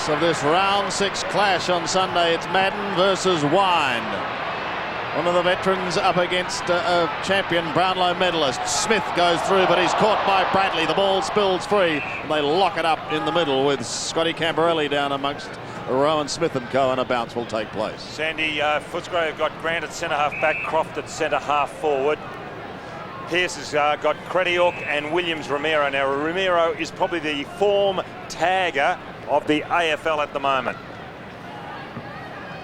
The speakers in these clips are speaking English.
results of this round 6 clash on Sunday. It's Madden versus Wine. One of the veterans up against a champion Brownlow medalist. Smith goes through, but he's caught by Bradley. The ball spills free, and they lock it up in the middle with Scotty Camberelli down amongst Rowan Smith and co, and a bounce will take place. Sandy, Footscray have got Grant at centre-half back, Croft at centre-half forward. Pearce has got Crediok and Williams Romero. Now, Romero is probably the form tagger of the AFL at the moment.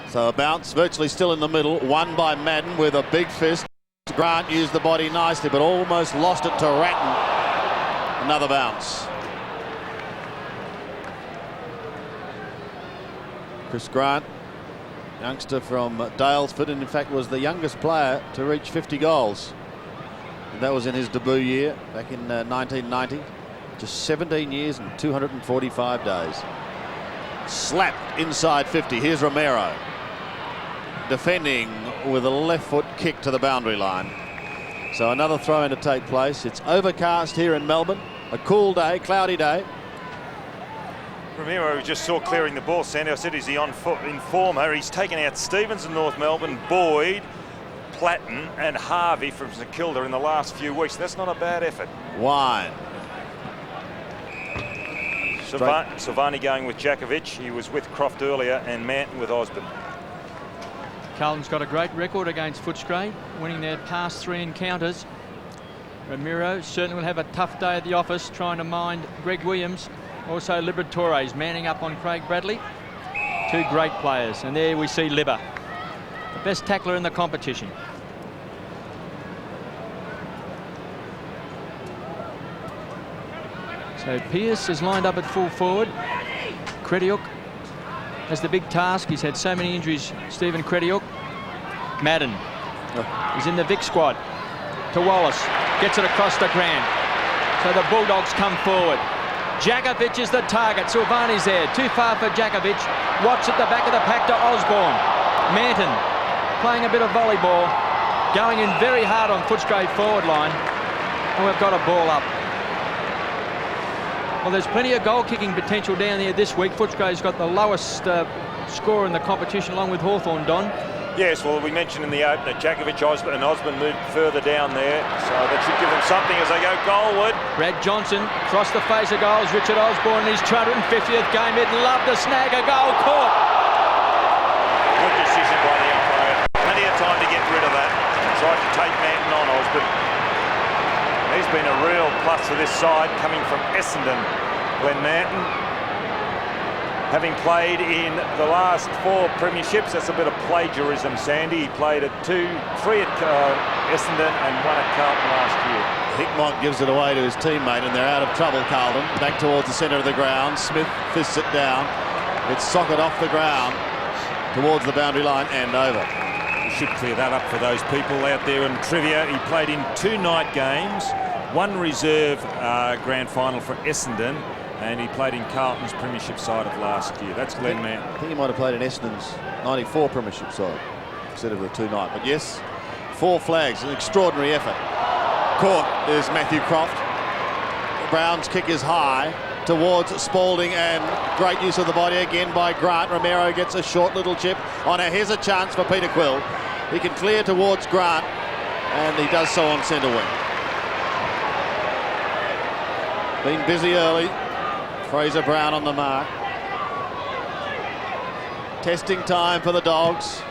So a bounce virtually still in the middle, won by Madden with a big fist. Grant used the body nicely, but almost lost it to Ratton. Another bounce. Chris Grant, youngster from Dalesford, and in fact was the youngest player to reach 50 goals. And that was in his debut year back in 1990. Just 17 years and 245 days. Slapped inside 50. Here's Romero. Defending with a left foot kick to the boundary line. So another throw in to take place. It's overcast here in Melbourne. A cool day, cloudy day. Romero just saw clearing the ball, Sandy. I said, is he on foot informer? He's taken out Stevens in North Melbourne, Boyd, Platten and Harvey from St Kilda in the last few weeks. That's not a bad effort. Wine. Silvani going with Jakovic. He was with Croft earlier, and Manton with Osborne. Carlton's got a great record against Footscray, winning their past 3 encounters. Romero certainly will have a tough day at the office trying to mind Greg Williams. Also Liberatores manning up on Craig Bradley. 2 great players. And there we see Libber, the best tackler in the competition. So Pearce is lined up at full forward. Crediok has the big task. He's had so many injuries, Stephen Crediok. Madden is in the Vic squad. To Wallace, gets it across to Grant. So the Bulldogs come forward. Jakovic is the target. Silvani's there. Too far for Jakovic. Watts at the back of the pack to Osborne. Manton playing a bit of volleyball. Going in very hard on Footscray forward line. And we've got a ball up. Well, there's plenty of goal-kicking potential down there this week. Footscray's got the lowest score in the competition, along with Hawthorn, Don. Yes, well, we mentioned in the opener, Jakovic and Osborne moved further down there, so that should give them something as they go goalward. Brad Johnson across the face of goals. Richard Osborne in his 250th game. He'd love to snag a goal. Caught. Good decision by the umpire. Plenty of time to get rid of that. Tried to take Manton on Osborne. He's been a real plus for this side, coming from Essendon. Glenn Manton, having played in the last 4 premierships. That's a bit of plagiarism, Sandy. He played at 3 at Essendon and 1 at Carlton last year. Hickmott gives it away to his teammate, and they're out of trouble, Carlton. Back towards the centre of the ground. Smith fists it down. It's socket off the ground towards the boundary line and over. You should clear that up for those people out there in trivia. He played in 2 night games, 1 reserve grand final for Essendon, and he played in Carlton's premiership side of last year. That's Glenn Manton. I think he might have played in Essendon's 94 premiership side instead of the 2-night. But yes, 4 flags, an extraordinary effort. Caught is Matthew Croft. Brown's kick is high towards Spalding, and great use of the body again by Grant. Romero gets a short little chip on it. Here's a chance for Peter Quill. He can clear towards Grant, and he does so on centre wing. Been busy early. Fraser Brown on the mark. Testing time for the Dogs.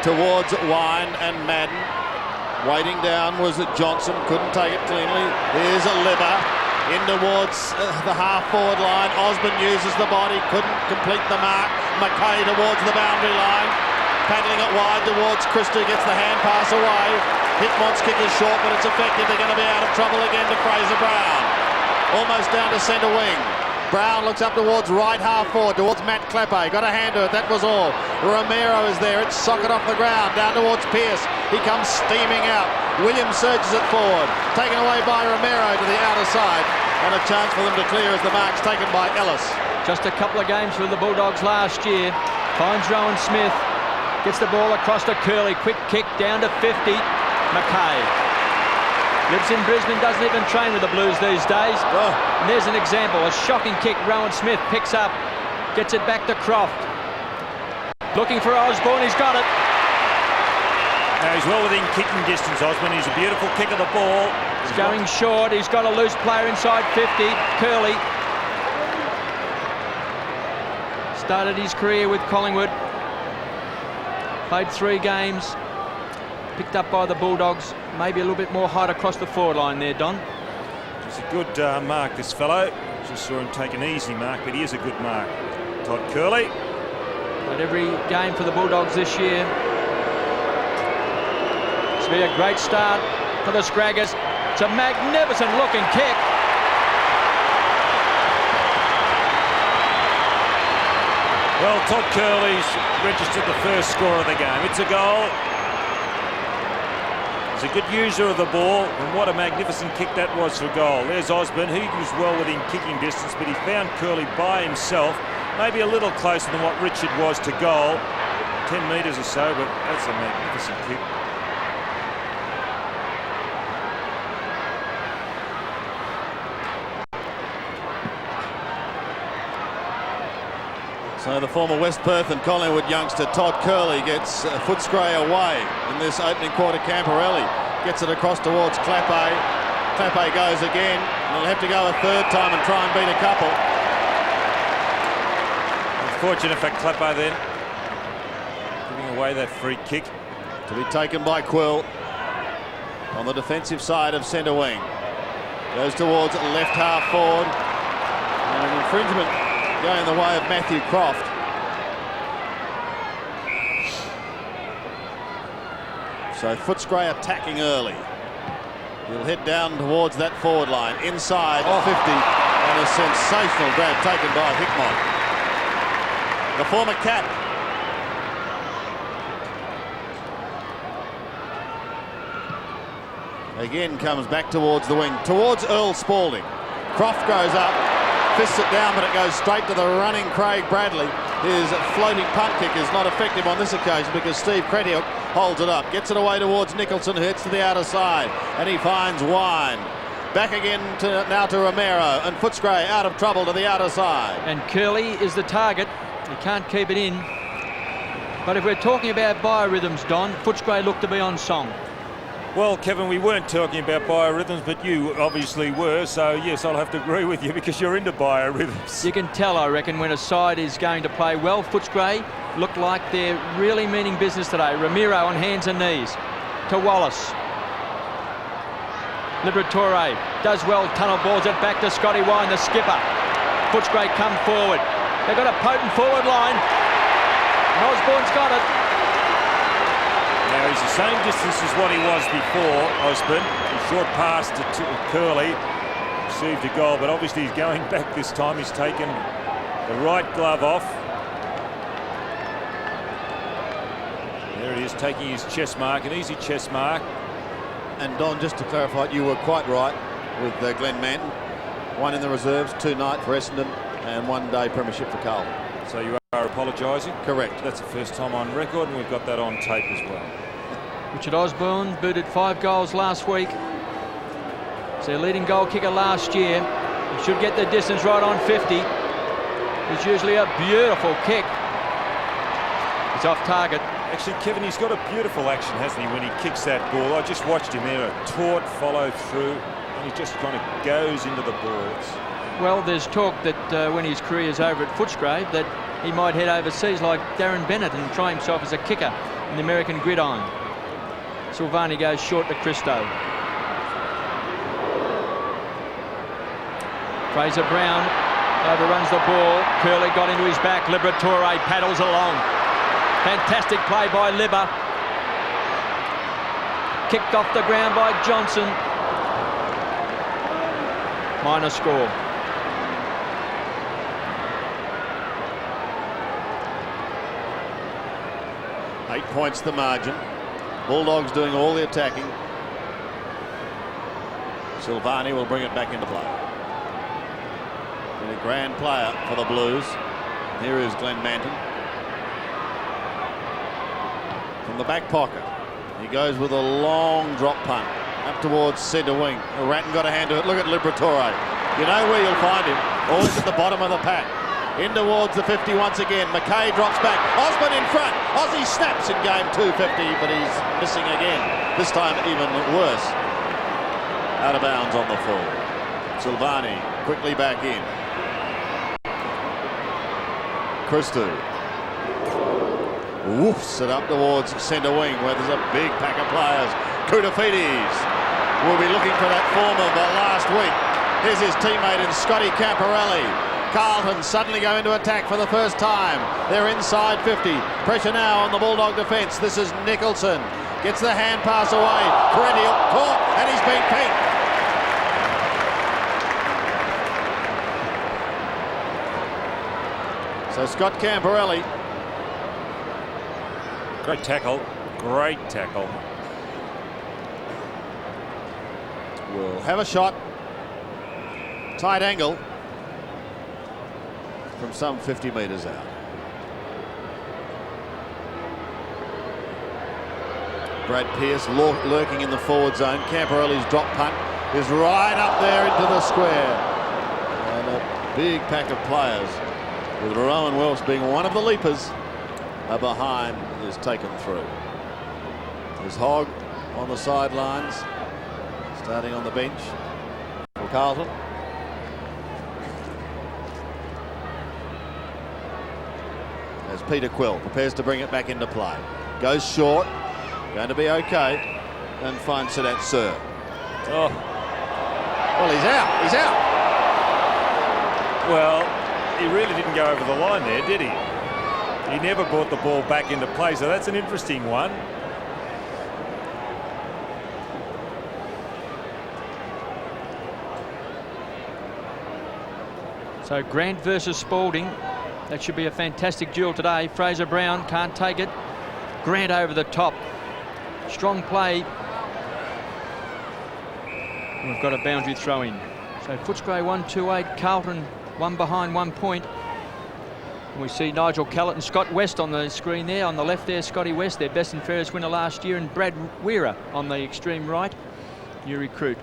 Towards Wine and Madden. Waiting down was Johnson. Couldn't take it cleanly. Here's a Libber. In towards the half-forward line. Osborne uses the body. Couldn't complete the mark. McKay towards the boundary line. Paddling it wide towards Christie. Gets the hand pass away. Hickmott's kick is short, but it's effective. They're going to be out of trouble again to Fraser Brown. Almost down to centre wing. Brown looks up towards right half forward, towards Matt Clappe. Got a hand to it, that was all. Romero is there, it's socket off the ground, down towards Pearce. He comes steaming out. Williams surges it forward. Taken away by Romero to the outer side. And a chance for them to clear as the mark's taken by Ellis. Just a couple of games for the Bulldogs last year. Finds Rowan Smith. Gets the ball across to Curley. Quick kick down to 50. McKay. Lives in Brisbane, doesn't even train with the Blues these days. Oh. And there's an example, a shocking kick. Rowan Smith picks up, gets it back to Croft. Looking for Osborne, he's got it. Now he's well within kicking distance, Osborne. He's a beautiful kick of the ball. He's going short, he's got a loose player inside 50, Curley. Started his career with Collingwood. Played 3 games. Picked up by the Bulldogs. Maybe a little bit more height across the forward line there, Don. It's a good mark, this fellow. Just saw him take an easy mark, but he is a good mark. Todd Curley. But every game for the Bulldogs this year. It's been a great start for the Scraggers. It's a magnificent looking kick. Well, Todd Curley's registered the first score of the game. It's a goal. He's a good user of the ball, and what a magnificent kick that was for goal. There's Osborne. He was well within kicking distance, but he found Curley by himself, maybe a little closer than what Richard was to goal. 10 metres or so, but that's a magnificent kick. So the former West Perth and Collingwood youngster Todd Curley gets Footscray away in this opening quarter. Camporelli gets it across towards Clappe. Clappe goes again. He'll have to go a third time and try and beat a couple. Unfortunate for Clappe then, giving away that free kick. To be taken by Quill on the defensive side of centre wing. Goes towards left half forward. And an infringement going the way of Matthew Croft. So Footscray attacking early. He'll head down towards that forward line. Inside 50 and a sensational grab taken by Hickmott. The former Cap. Again comes back towards the wing, towards Earl Spalding. Croft goes up, fists it down, but it goes straight to the running Craig Bradley. His floating punt kick is not effective on this occasion because Steve Crediuk holds it up. Gets it away towards Nicholson, who hits to the outer side, and he finds Wine. Back again now to Romero, and Footscray out of trouble to the outer side. And Curley is the target. He can't keep it in. But if we're talking about biorhythms, Don, Footscray looked to be on song. Well, Kevin, we weren't talking about biorhythms, but you obviously were, so yes, I'll have to agree with you because you're into biorhythms. You can tell, I reckon, when a side is going to play well. Footscray look like they're really meaning business today. Ramiro on hands and knees to Wallace. Liberatore does well, tunnel balls it back to Scotty Wine, the skipper. Footscray come forward. They've got a potent forward line. Osborne's got it. Now he's the same distance as what he was before, Osborne. A short pass to Curley, received a goal, but obviously he's going back this time. He's taken the right glove off. There it is, taking his chest mark, an easy chest mark. And Don, just to clarify, you were quite right with Glenn Manton. 1 in the reserves, 2 night for Essendon, and 1 day premiership for Carlton. So you are apologising? Correct. That's the first time on record, and we've got that on tape as well. Richard Osborne booted 5 goals last week. He's their leading goal kicker last year. He should get the distance right on 50. It's usually a beautiful kick. It's off target. Actually, Kevin, he's got a beautiful action, hasn't he, when he kicks that ball? I just watched him there, a taut follow through, and he just kind of goes into the boards. Well, there's talk that when his career is over at Footscray, that he might head overseas like Darren Bennett and try himself as a kicker in the American gridiron. Silvani goes short to Christo. Fraser Brown overruns the ball. Curley got into his back. Liberatore paddles along. Fantastic play by Libba. Kicked off the ground by Johnson. Minor score. Eight points the margin. Bulldogs doing all the attacking. Silvani will bring it back into play. Been a grand player for the Blues. Here is Glenn Manton. From the back pocket, he goes with a long drop punt. Up towards centre wing. Ratton got a hand to it. Look at Liberatore. You know where you'll find him. Always at the bottom of the pack. In towards the 50 once again. McKay drops back. Osborne in front. Aussie snaps in game 250, but he's missing again. This time even worse. Out of bounds on the full. Silvani quickly back in. Christou woofs it up towards centre wing where there's a big pack of players. Koutafidis will be looking for that form of last week. Here's his teammate in Scotty Camporelli. Carlton suddenly go into attack for the first time. They're inside 50. Pressure now on the Bulldog defence. This is Nicholson. Gets the hand pass away. Perennial caught and he's been pinked. So Scott Camporelli. Great tackle. Great tackle. Will have a shot. Tight angle. From some 50 metres out. Brad Pearce lurking in the forward zone. Camporelli's drop punt is right up there into the square. And a big pack of players, with Rowan Welsh being one of the leapers behind, is taken through. There's Hogg on the sidelines, starting on the bench for Carlton. As Peter Quill prepares to bring it back into play. Goes short, going to be okay, and finds Sadat Sir. Oh. Well, he's out, Well, he really didn't go over the line there, did he? He never brought the ball back into play, so that's an interesting one. So Grant versus Spalding. That should be a fantastic duel today. Fraser Brown can't take it. Grant over the top. Strong play. We've got a boundary throw in. So Footscray 1-2-8. Carlton 1 behind 1 point. And we see Nigel Callett and Scott West on the screen there. On the left there, Scotty West, their best and fairest winner last year, and Brad Weira on the extreme right, new recruit.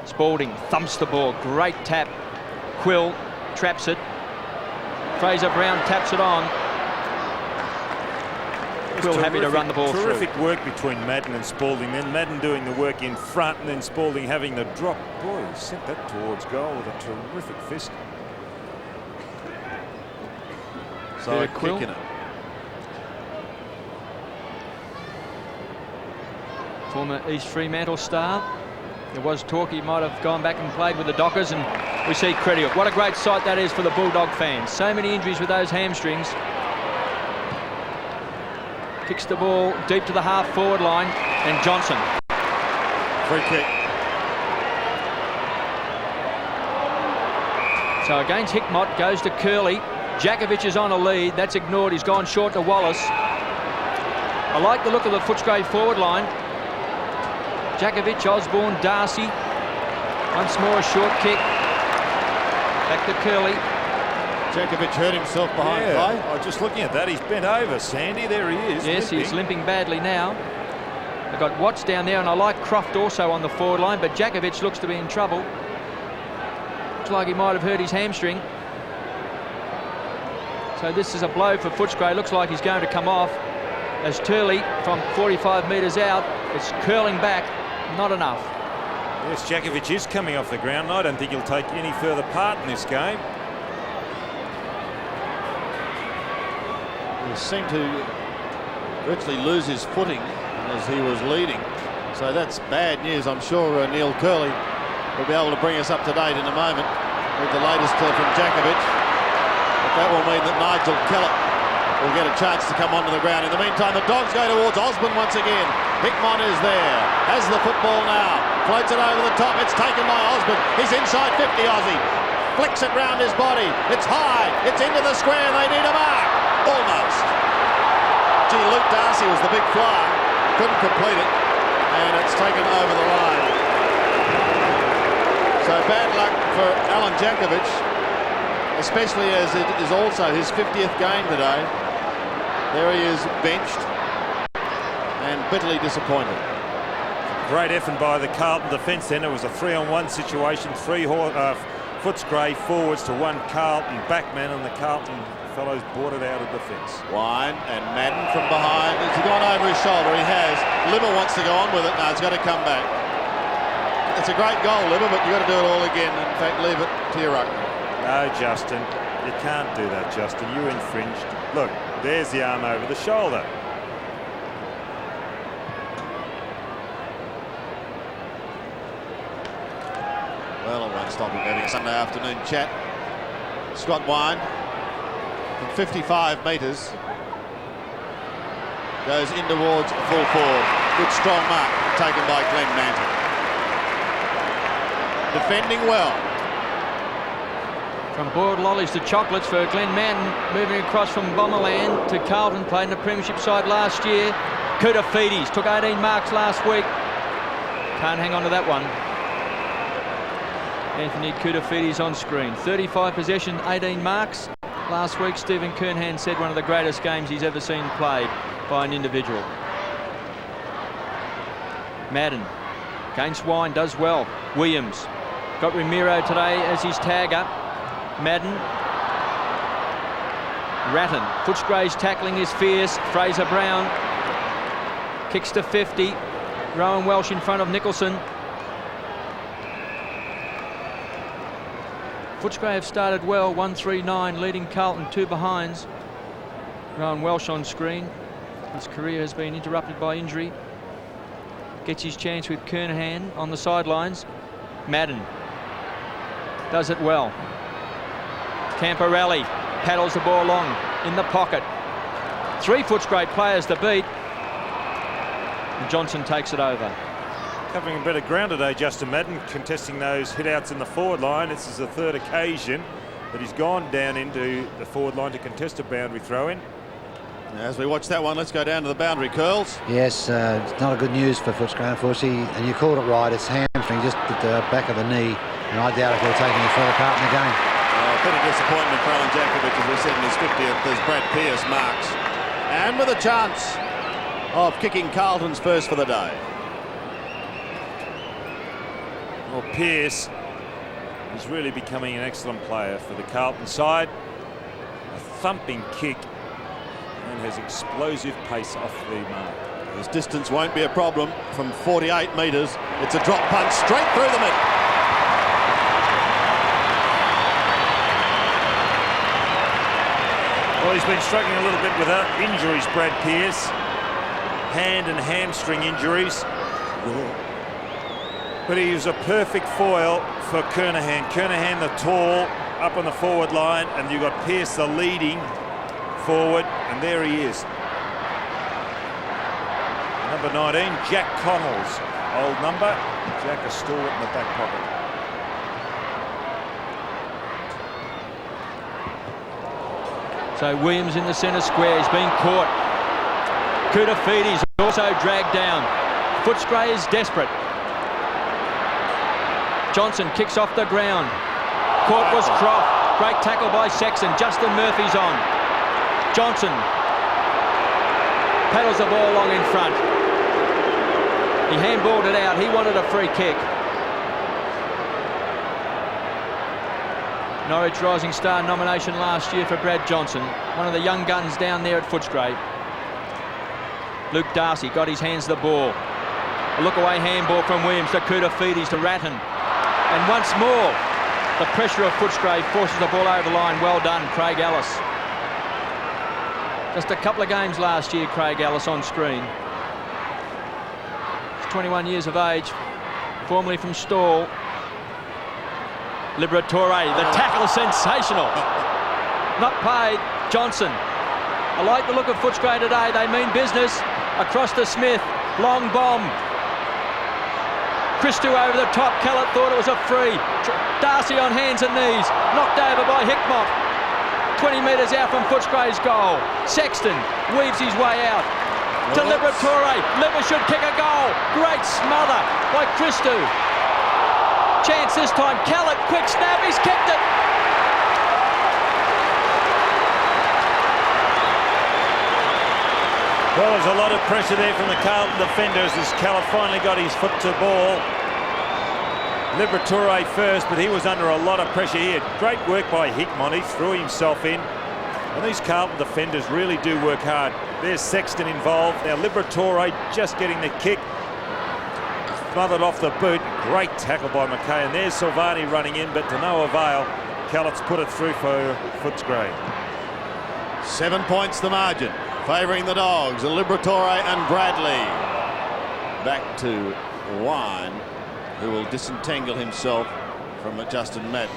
Spalding thumps the ball. Great tap. Quill traps it. Fraser Brown taps it on. Quill happy to run the ball through. Terrific work between Madden and Spalding. Then Madden doing the work in front, and then Spalding having the drop. Boy, he sent that towards goal with a terrific fist. So Quill. kicking it. Former East Fremantle star. There was talk he might have gone back and played with the Dockers, and we see Crediuk. What a great sight that is for the Bulldog fans. So many injuries with those hamstrings. Kicks the ball deep to the half-forward line, and Johnson. Free kick. So against Hickmott, goes to Curley. Jakovic is on a lead. That's ignored. He's gone short to Wallace. I like the look of the Footscray forward line. Jakovic, Osborne, Darcy. Once more a short kick. Back to Curley. Jakovic hurt himself behind play. I was just looking at that. He's bent over, Sandy. There he is. Yes, limping. he's limping badly now. They've got Watts down there, and I like Croft also on the forward line, but Jakovic looks to be in trouble. Looks like he might have hurt his hamstring. So this is a blow for Footscray. Looks like he's going to come off. As Turley from 45 metres out, it's curling back. Not enough. Yes, Jakovic is coming off the ground. I don't think he'll take any further part in this game. He seemed to virtually lose his footing as he was leading. So that's bad news. I'm sure Neil Curley will be able to bring us up to date in a moment with the latest from Jakovic. But that will mean that Nigel Callett will get a chance to come onto the ground. In the meantime, the Dogs go towards Osborne once again. Hickmott is there, has the football now, floats it over the top. It's taken by Osborne. He's inside 50, Aussie. Flicks it round his body. It's high. It's into the square. They need a mark. Almost. Gee, Luke Darcy was the big fly. Couldn't complete it. And it's taken over the line. So bad luck for Alan Jakovic, especially as it is also his 50th game today. There he is benched. and bitterly disappointed. Great effort by the Carlton defence then. It was a 3-on-1 situation. Footscray forwards to one Carlton backman, and the Carlton fellows brought it out of defence. Wine and Madden from behind. Has he gone over his shoulder? He has. Libba wants to go on with it. No, it's got to come back. It's a great goal, Libba, but you've got to do it all again. In fact, leave it to your ruck. No, Justin. You can't do that, Justin. You infringed. Look, there's the arm over the shoulder. Well, I won't stop him having a Sunday afternoon chat. Scott Wine from 55 metres goes in towards full forward. Good strong mark taken by Glenn Manton. Defending well. From boiled lollies to chocolates for Glenn Manton, moving across from Bomberland to Carlton, played in the premiership side last year. Koutafidis took 18 marks last week. Can't hang on to that one. Anthony Koutafidis on screen. 35 possession, 18 marks. Last week, Stephen Kernahan said one of the greatest games he's ever seen played by an individual. Madden against Wine, does well. Williams got Ramiro today as his tagger. Madden. Ratton. Footscray's tackling is fierce. Fraser Brown kicks to 50. Rowan Welsh in front of Nicholson. Footscray have started well, 1-3-9, leading Carlton 2 behinds. Rowan Welsh on screen. His career has been interrupted by injury. Gets his chance with Kernahan on the sidelines. Madden does it well. Camporelli paddles the ball long in the pocket. 3 Footscray players to beat. And Johnson takes it over. Covering a bit of ground today, Justin Madden, contesting those hit-outs in the forward line. This is the 3rd occasion that he's gone down into the forward line to contest a boundary throw-in. As we watch that one, let's go down to the boundary, Curls. Yes, it's not a good news for Footscray, unfortunately, and you called it right. It's hamstring just at the back of the knee, and I doubt if he'll take any further part in the game. A bit of disappointment for Alan Jakovic, as we said, in his 50th, as Brad Pearce marks. And with a chance of kicking Carlton's first for the day. Well, Pearce is really becoming an excellent player for the Carlton side. A thumping kick and has explosive pace off the mark. His distance won't be a problem from 48 metres. It's a drop punch straight through the middle. Well, he's been struggling a little bit with injuries, Brad Pearce. Hand and hamstring injuries. But he was a perfect foil for Kernahan. Kernahan, the tall, up on the forward line, and you've got Pearce, the leading forward, and there he is. Number 19, Jack Connell's old number. Jack is still in the back pocket. So Williams in the centre square. He's been caught. Koutafidis also dragged down. Footscray is desperate. Johnson kicks off the ground. Caught was Croft. Great tackle by Sexton. Justin Murphy's on. Johnson paddles the ball along in front. He handballed it out. He wanted a free kick. Norwich Rising Star nomination last year for Brad Johnson. One of the young guns down there at Footscray. Luke Darcy got his hands to the ball. A look-away handball from Williams to Koutafidis to Ratton. And once more, the pressure of Footscray forces the ball over the line. Well done, Craig Ellis. Just a couple of games last year, Craig Ellis on screen. He's 21 years of age, formerly from Stawell. Liberatore, the tackle is sensational. Not paid, Johnson. I like the look of Footscray today. They mean business. Across to Smith, long bomb. Christou over the top. Kellett thought it was a free. Darcy on hands and knees, knocked over by Hickmott. 20 metres out from Footscray's goal. Sexton weaves his way out to Liberatore. Libba should kick a goal. Great smother by Christou. Chance this time. Kellett, quick snap. He's kicked it. Well, there's a lot of pressure there from the Carlton defenders as Callum finally got his foot to ball. Liberatore first, but he was under a lot of pressure here. Great work by Hickmont. He threw himself in. And these Carlton defenders really do work hard. There's Sexton involved. Now Liberatore just getting the kick. Smothered off the boot. Great tackle by McKay. And there's Silvani running in, but to no avail. Callett's put it through for Footscray. 7 points the margin, favouring the Dogs. Liberatore and Bradley. Back to Wine, who will disentangle himself from Justin Madden.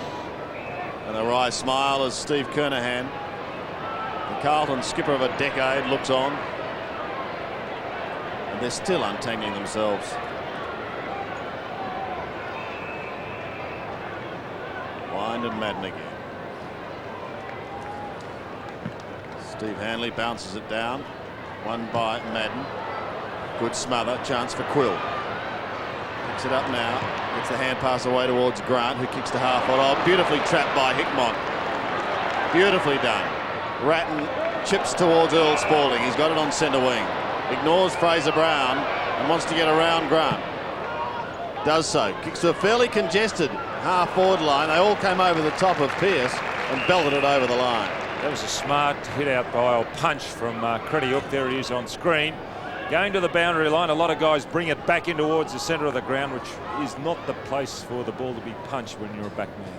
And a wry smile as Steve Kernahan, the Carlton skipper of a decade, looks on. And they're still untangling themselves. Wine and Madden again. Steve Hanley bounces it down. Won by Madden. Good smother. Chance for Quill. Picks it up now. Gets the hand pass away towards Grant, who kicks to half. Oh, beautifully trapped by Hickmont. Beautifully done. Ratton chips towards Earl Spalding. He's got it on centre wing. Ignores Fraser Brown and wants to get around Grant. Does so. Kicks to a fairly congested half-forward line. They all came over the top of Pearce and belted it over the line. That was a smart hit out by a punch from Crediuk. There he is on screen. Going to the boundary line, a lot of guys bring it back in towards the centre of the ground, which is not the place for the ball to be punched when you're a back man.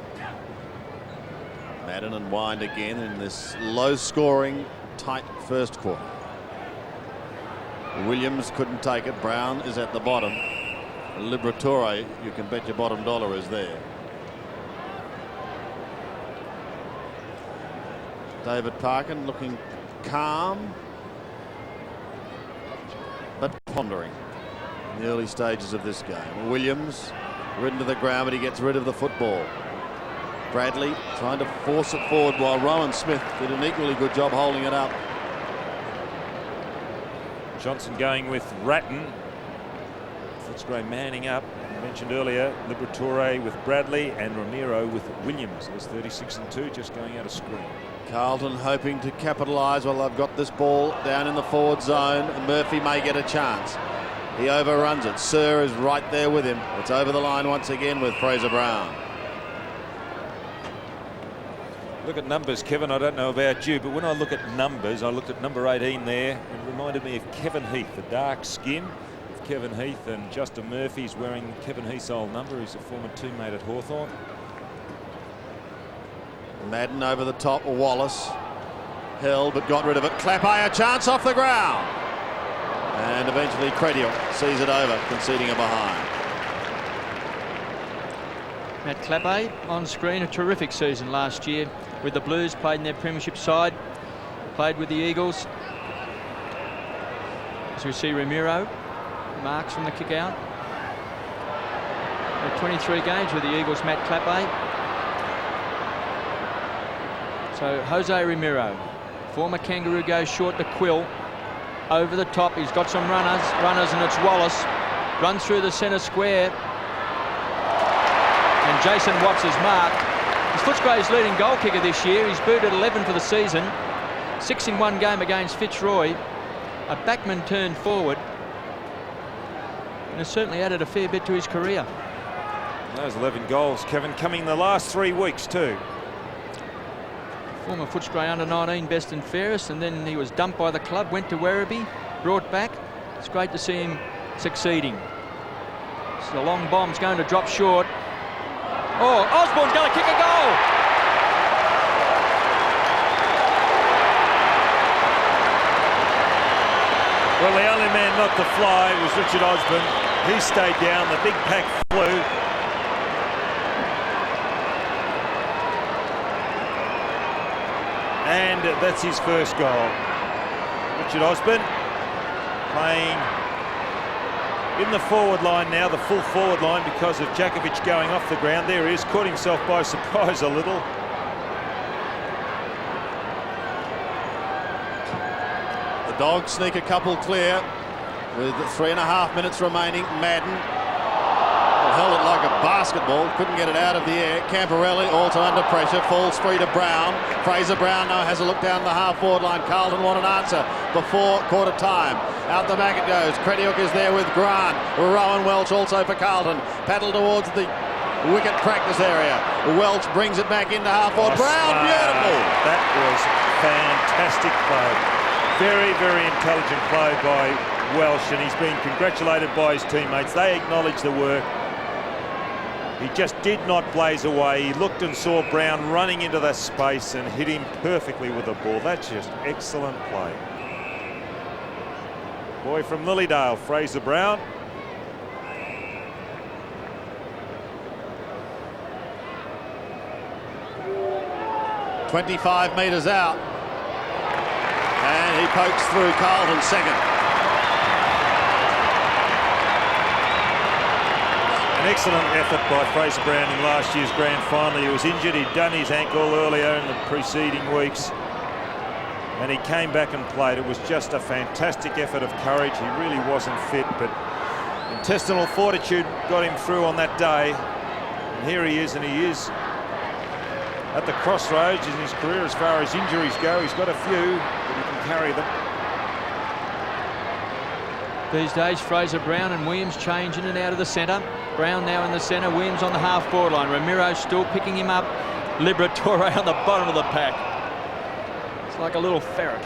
Madden and Wind again in this low-scoring, tight first quarter. Williams couldn't take it. Brown is at the bottom. Liberatore, you can bet your bottom dollar, is there. David Parkin looking calm but pondering in the early stages of this game. Williams ridden to the ground, but he gets rid of the football. Bradley trying to force it forward while Rowan Smith did an equally good job holding it up. Johnson going with Ratton. Footscray manning up. I mentioned earlier Liberatore with Bradley and Ramiro with Williams. There's 36 and 2 just going out of screen. Carlton hoping to capitalise while they've got this ball down in the forward zone. Murphy may get a chance. He overruns it. Sir is right there with him. It's over the line once again with Fraser Brown. Look at numbers, Kevin. I don't know about you, but when I look at numbers, I looked at number 18 there. It reminded me of Kevin Heath, the dark skin of Kevin Heath, and Justin Murphy's wearing Kevin Heath's old number. He's a former teammate at Hawthorn. Madden over the top. Wallace held but got rid of it. Clapay, a chance off the ground. And eventually Crediuk sees it over, conceding a behind. Matt Clapay on screen, a terrific season last year with the Blues, played in their premiership side, played with the Eagles. As we see Ramiro marks from the kick out. 23 games with the Eagles, Matt Clapay. So Jose Ramiro, former Kangaroo, goes short to Quill. Over the top, he's got some runners, and it's Wallace. Runs through the centre square. And Jason Watts is marked. He's Footscray's leading goal kicker this year. He's booted 11 for the season. 6 in one game against Fitzroy. A backman turned forward. And has certainly added a fair bit to his career. Those 11 goals, Kevin, coming in the last 3 weeks too. Former Footscray under-19 best and fairest, and then he was dumped by the club, went to Werribee, brought back. It's great to see him succeeding. So the long bomb's going to drop short. Oh, Osborne's going to kick a goal! Well, the only man not to fly was Richard Osborne. He stayed down, the big pack flew. And that's his first goal. Richard Osborne playing in the forward line now, the full forward line, because of Djakovic going off the ground. There he is, caught himself by surprise a little. The Dogs sneak a couple clear with 3.5 minutes remaining. Madden held it like a basketball, couldn't get it out of the air. Camporelli also under pressure, falls free to Brown. Fraser Brown now has a look down the half-forward line. Carlton want an answer before quarter time. Out the back it goes. Crediuk is there with Grant. Rowan Welch also for Carlton. Paddle towards the wicket practice area. Welch brings it back into half-forward. Brown, beautiful! That was fantastic play. Very, very intelligent play by Welsh, and he's been congratulated by his teammates. They acknowledge the work. He just did not blaze away. He looked and saw Brown running into that space and hit him perfectly with the ball. That's just excellent play. Boy from Lilydale, Fraser Brown. "25 metres out. And he pokes through Carlton second. An excellent effort by Fraser Brown in last year's grand final. He was injured. He'd done his ankle earlier in the preceding weeks, and he came back and played. It was just a fantastic effort of courage. He really wasn't fit, but intestinal fortitude got him through on that day. And here he is, and he is at the crossroads in his career as far as injuries go. He's got a few, but he can carry them. These days, Fraser Brown and Williams change in and out of the centre. Brown now in the centre, Williams on the half-forward line. Ramiro still picking him up. Liberatore on the bottom of the pack. It's like a little ferret.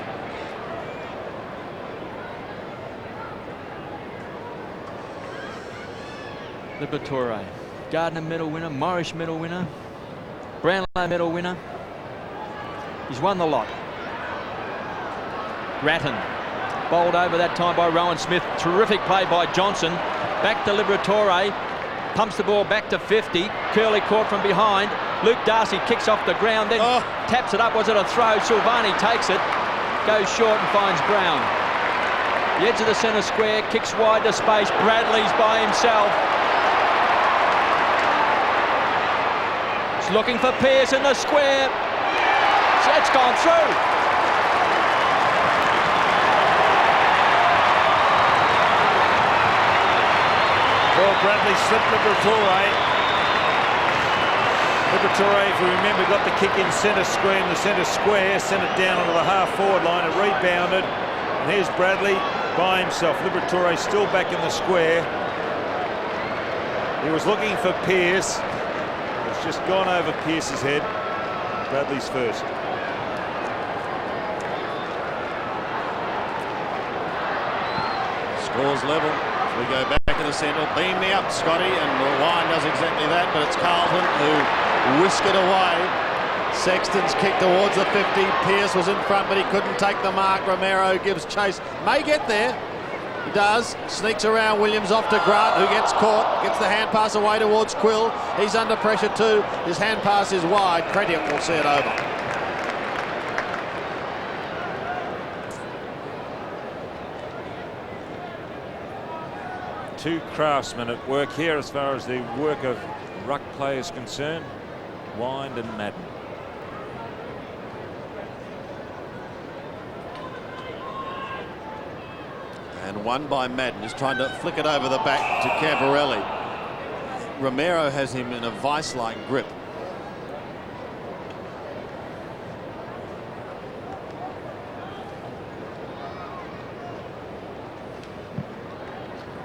Liberatore. Gardner medal winner, Morris medal winner, Brownlow medal winner. He's won the lot. Grattan. Bowled over that time by Rowan Smith. Terrific play by Johnson. Back to Liberatore. Pumps the ball back to 50. Curley caught from behind. Luke Darcy kicks off the ground, then taps it up. Was it a throw? Silvani takes it. Goes short and finds Brown. The edge of the centre square. Kicks wide to space. Bradley's by himself. He's looking for Pearce in the square. It's gone through. Well, Bradley slipped Liberatore. Liberatore, if we remember, got the kick in centre square, sent it down onto the half-forward line, it rebounded, and here's Bradley by himself. Liberatore still back in the square. He was looking for Pearce. It's just gone over Pearce's head. Bradley's first. Scores level. We go back in the centre. Beam me up, Scotty, and Wine does exactly that, but it's Carlton who whisk it away. Sexton's kick towards the 50. Pearce was in front, but he couldn't take the mark. Romero gives chase. May get there. He does. Sneaks around Williams off to Grant, who gets caught. Gets the hand pass away towards Quill. He's under pressure too. His hand pass is wide. Crediuk will see it over. Two craftsmen at work here as far as the work of ruck play is concerned. Wind and Madden. And one by Madden, just trying to flick it over the back to Camporelli. Romero has him in a vice-like grip.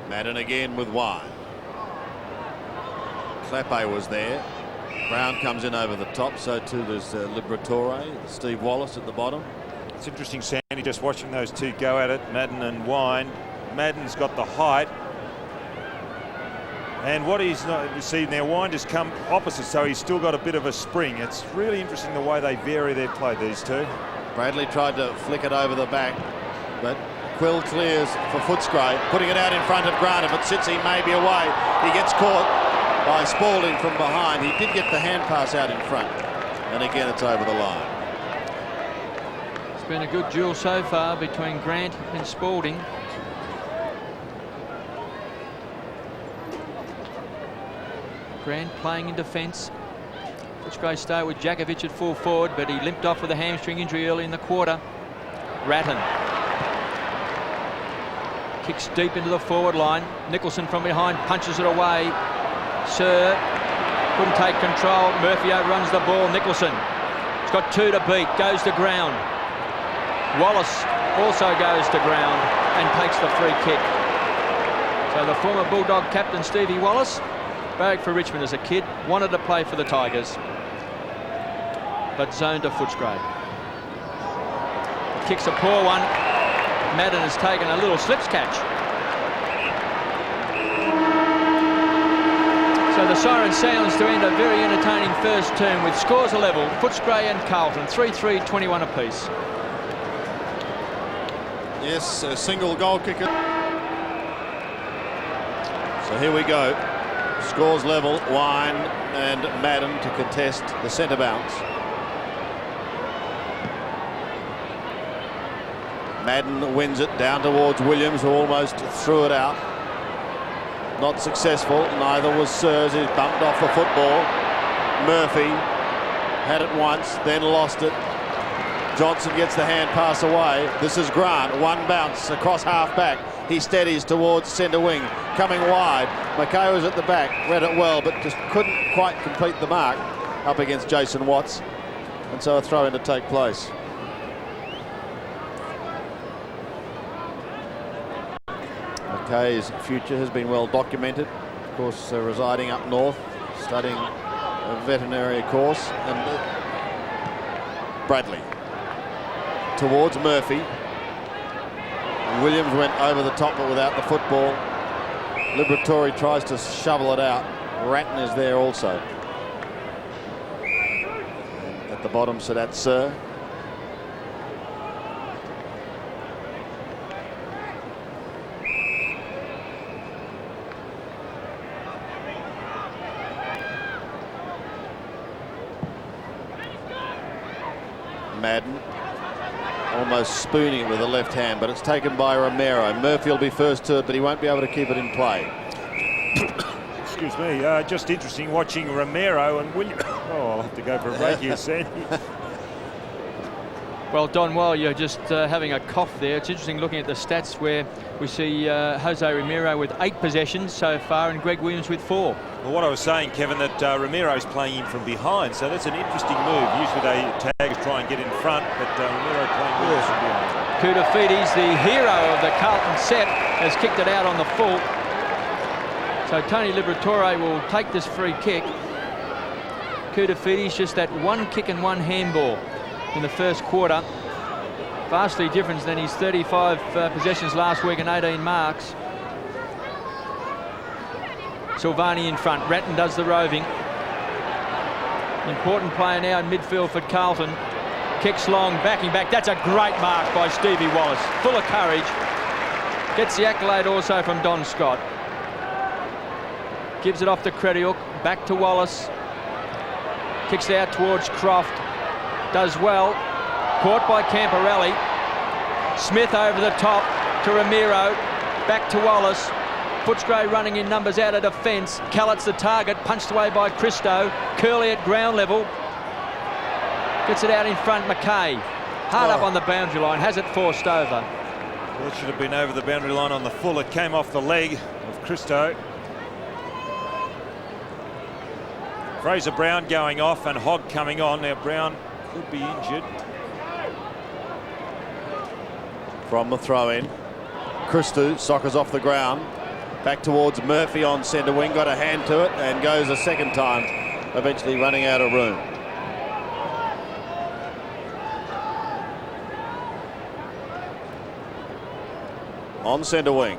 Madden again with Wine. Clappe was there. Brown comes in over the top, so too does Liberatore. Steve Wallace at the bottom. It's interesting, Sandy, just watching those two go at it, Madden and Wine. Madden's got the height. And what he's not, you see now, Wine just come opposite, so he's still got a bit of a spring. It's really interesting the way they vary their play, these two. Bradley tried to flick it over the back, but Quill clears for Footscray, putting it out in front of Grant. If it sits, he may be away. He gets caught by Spalding from behind. He did get the hand pass out in front, and again it's over the line. It's been a good duel so far between Grant and Spalding. Grant playing in defence. Footscray started with Jakovic at full forward, but he limped off with a hamstring injury early in the quarter. Ratton kicks deep into the forward line. Nicholson from behind punches it away. Sir couldn't take control. Murphy overruns the ball. Nicholson, he's got 2 to beat, goes to ground. Wallace also goes to ground and takes the free kick. So the former Bulldog captain Stevie Wallace, barracked for Richmond as a kid, wanted to play for the Tigers, but zoned to Footscray. Kicks a poor one. Madden has taken a little slips catch. So the siren sounds to end a very entertaining first term with scores a level. Footscray and Carlton 3-3, 21 apiece. Yes, a single goal kicker. So here we go. Scores level. Wine and Madden to contest the centre bounce. Madden wins it down towards Williams, who almost threw it out. Not successful. Neither was Sirs, who bumped off the football. Murphy had it once, then lost it. Johnson gets the hand pass away. This is Grant. One bounce across half back. He steadies towards centre wing. Coming wide. McKay was at the back. Read it well, but just couldn't quite complete the mark up against Jason Watts. And so a throw in to take place. McKay's future has been well documented. Of course, residing up north, studying a veterinary course. And Bradley towards Murphy. Williams went over the top but without the football. Liberatore tries to shovel it out. Ratton is there also. And at the bottom, so that's Sir. Madden almost spooning it with the left hand, but it's taken by Romero. Murphy will be first to it, but he won't be able to keep it in play. Excuse me, just interesting watching Romero and William. Oh, I'll have to go for a break here, Sandy. Well, Don, while you're just having a cough there, it's interesting looking at the stats where we see Jose Romero with 8 possessions so far and Greg Williams with 4. Well, what I was saying, Kevin, that Romero's playing in from behind, so that's an interesting move. Usually they tag try and get in front, but Romero playing Williams from behind. Koutafides, the hero of the Carlton set, has kicked it out on the full. So Tony Liberatore will take this free kick. Koutafides, just that one kick and one handball in the first quarter. Vastly different than his 35 possessions last week and 18 marks. Silvani in front. Ratton does the roving. Important player now in midfield for Carlton. Kicks long, backing back. That's a great mark by Stevie Wallace. Full of courage. Gets the accolade also from Don Scott. Gives it off to Crediuk. Back to Wallace. Kicks out towards Croft. Does well. Caught by Camporelli. Smith over the top to Romero. Back to Wallace. Footscray running in numbers out of defence. Callett's the target, punched away by Christo. Curley at ground level. Gets it out in front, McKay. Hard up on the boundary line, has it forced over. Well, it should have been over the boundary line on the full. It came off the leg of Christo. Fraser Brown going off and Hogg coming on. Now Brown could be injured. From the throw-in. Christo soccers off the ground. Back towards Murphy on centre wing, got a hand to it and goes a second time, eventually running out of room. On centre wing.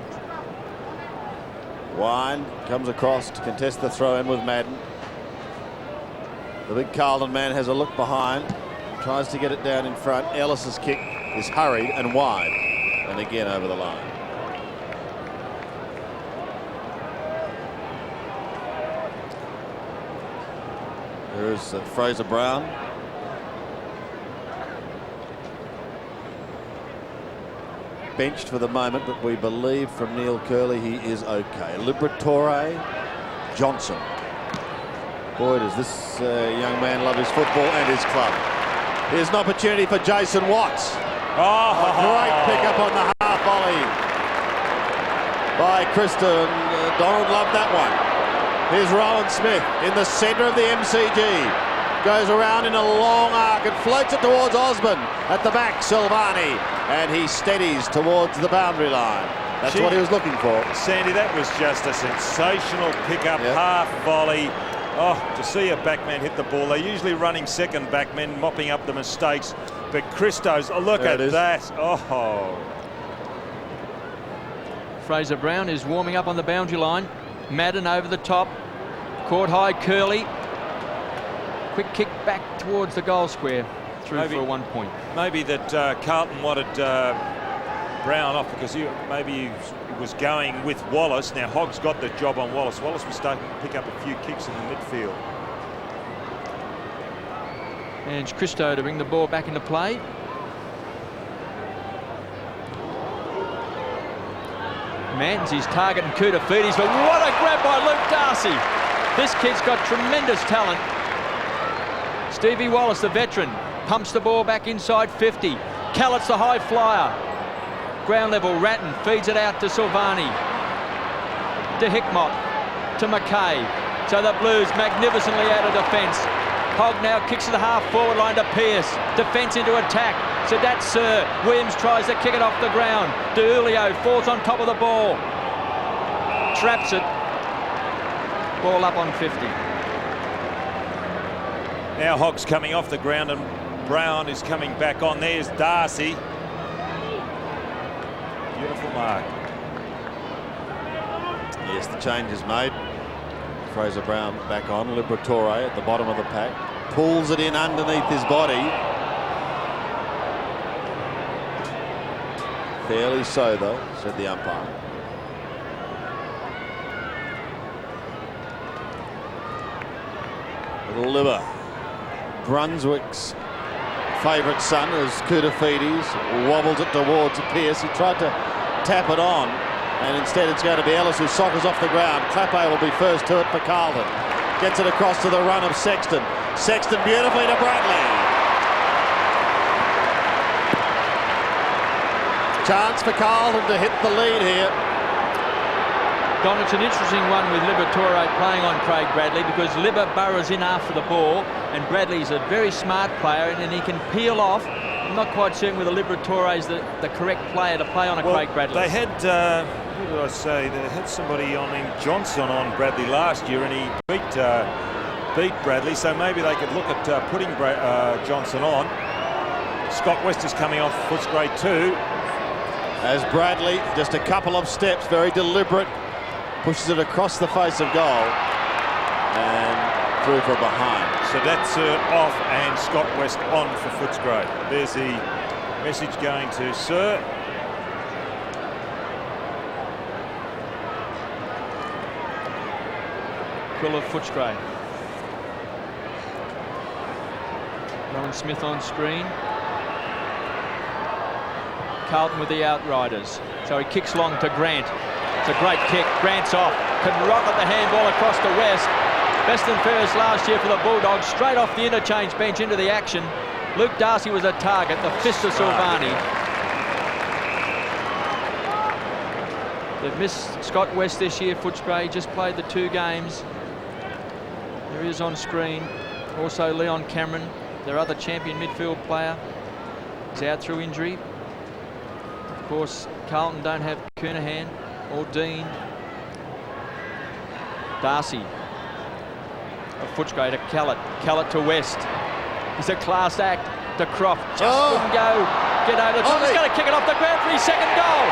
Wine comes across to contest the throw-in with Madden. The big Carlton man has a look behind, tries to get it down in front. Ellis's kick is hurried and wide, and again over the line. There's Fraser Brown. Benched for the moment, but we believe from Neil Curley he is okay. Liberatore, Johnson. Boy, does this young man love his football and his club. Here's an opportunity for Jason Watts. Oh, A great pick-up on the half volley by Christo, and Donald loved that one. Here's Rowan Smith in the centre of the MCG. Goes around in a long arc and floats it towards Osborne. At the back, Silvani. And he steadies towards the boundary line. That's what he was looking for. Sandy, that was just a sensational pickup, Yep. half volley. Oh, to see a backman hit the ball. They're usually running second backmen, mopping up the mistakes. But Christo's, oh, look at that. Oh. Fraser Brown is warming up on the boundary line. Madden over the top. Caught high, Curley. Quick kick back towards the goal square. Through for a 1 point. Maybe that Carlton wanted Brown off because maybe he was going with Wallace. Now Hogg's got the job on Wallace. Wallace was starting to pick up a few kicks in the midfield. And Christo to bring the ball back into play. Manton's his target and Koutafidis, but what a grab by Luke Darcy. This kid's got tremendous talent. Stevie Wallace, the veteran, pumps the ball back inside 50. Callett's the high flyer. Ground level, Ratton feeds it out to Silvani. To Hickmott, to McKay. So the Blues magnificently out of defence. Hogg now kicks to the half-forward line to Pearce. Defence into attack. So that's Sir. Williams tries to kick it off the ground. DeJulio falls on top of the ball. Traps it. Ball up on 50. Now Hogg's coming off the ground and Brown is coming back on. There's Darcy. Beautiful mark. Yes, the change is made. Fraser Brown back on. Liberatore at the bottom of the pack. Pulls it in underneath his body. Fairly so, though, said the umpire. Little Libber. Brunswick's favourite son is Koutafidis. Wobbles it towards Pearce. He tried to tap it on, and instead it's going to be Ellis who soccers off the ground. Clappe will be first to it for Carlton. Gets it across to the run of Sexton. Sexton beautifully to Bradley. Chance for Carlton to hit the lead here. Don, it's an interesting one with Liberatore playing on Craig Bradley because Libber burrows in after the ball and Bradley's a very smart player and he can peel off. I'm not quite certain whether Liberatore is the correct player to play on Craig Bradley. They had, who did I say, they had somebody named Johnson on Bradley last year and he beat Bradley, so maybe they could look at putting Johnson on. Scott West is coming off Footscray too. As Bradley, just a couple of steps, very deliberate, pushes it across the face of goal and through from behind. So that's off and Scott West on for Footscray. There's the message going to Sir. Quill of Footscray. Rowan Smith on screen. Carlton with the outriders. So he kicks long to Grant. It's a great kick. Grant's off. Can rocket the handball across to West. Best and fairest last year for the Bulldogs. Straight off the interchange bench into the action. Luke Darcy was a target. The fist of Silvani. They've missed Scott West this year. Footscray just played the 2 games. There he is on screen. Also Leon Cameron, their other champion midfield player, is out through injury. Of course, Carlton don't have Kernahan or Dean. Darcy of Footscray to Callett. Callett to West. He's a class act. To Croft. Just couldn't go. Get over the top. He's going to kick it off the ground for his second goal.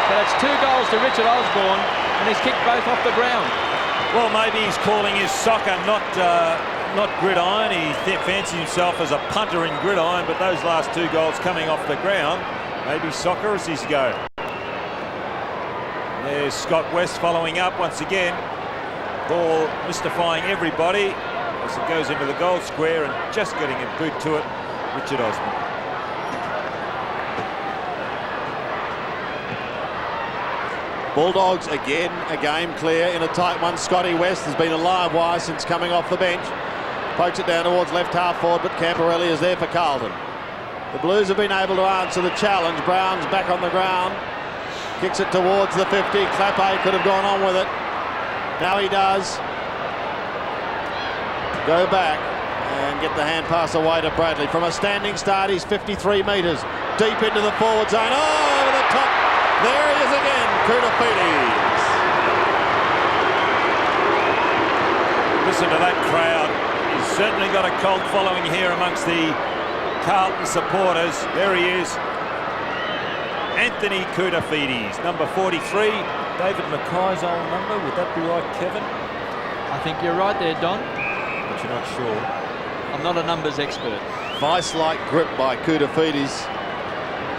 So that's 2 goals to Richard Osborne, and he's kicked both off the ground. Well, maybe he's calling his soccer not gridiron. He fancies himself as a punter in gridiron, but those last 2 goals coming off the ground, maybe soccer is his go. There's Scott West following up once again. Ball mystifying everybody as it goes into the goal square and just getting a boot to it, Richard Osborne. Bulldogs again, a game clear in a tight one. Scotty West has been a live wire since coming off the bench. Pokes it down towards left half forward, but Camporelli is there for Carlton. The Blues have been able to answer the challenge. Brown's back on the ground. Kicks it towards the 50. Clappe could have gone on with it. Now he does. Go back and get the hand pass away to Bradley. From a standing start, he's 53 metres. Deep into the forward zone. Oh, over the top. There he is again, Koutafidis. Listen to that crowd. He's certainly got a cult following here amongst the Carlton supporters. There he is. Anthony Koutafidis, number 43. David Mackay's old number. Would that be right, Kevin? I think you're right there, Don. But you're not sure. I'm not a numbers expert. Vice-like grip by Koutafidis.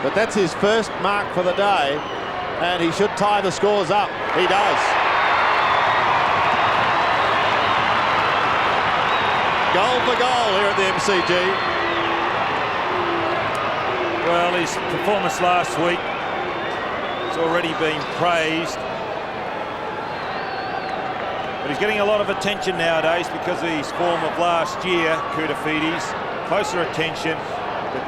But that's his first mark for the day, and he should tie the scores up. He does. Goal for goal here at the MCG. Well, his performance last week has already been praised. But he's getting a lot of attention nowadays because of his form of last year, Koutafidis. Closer attention, but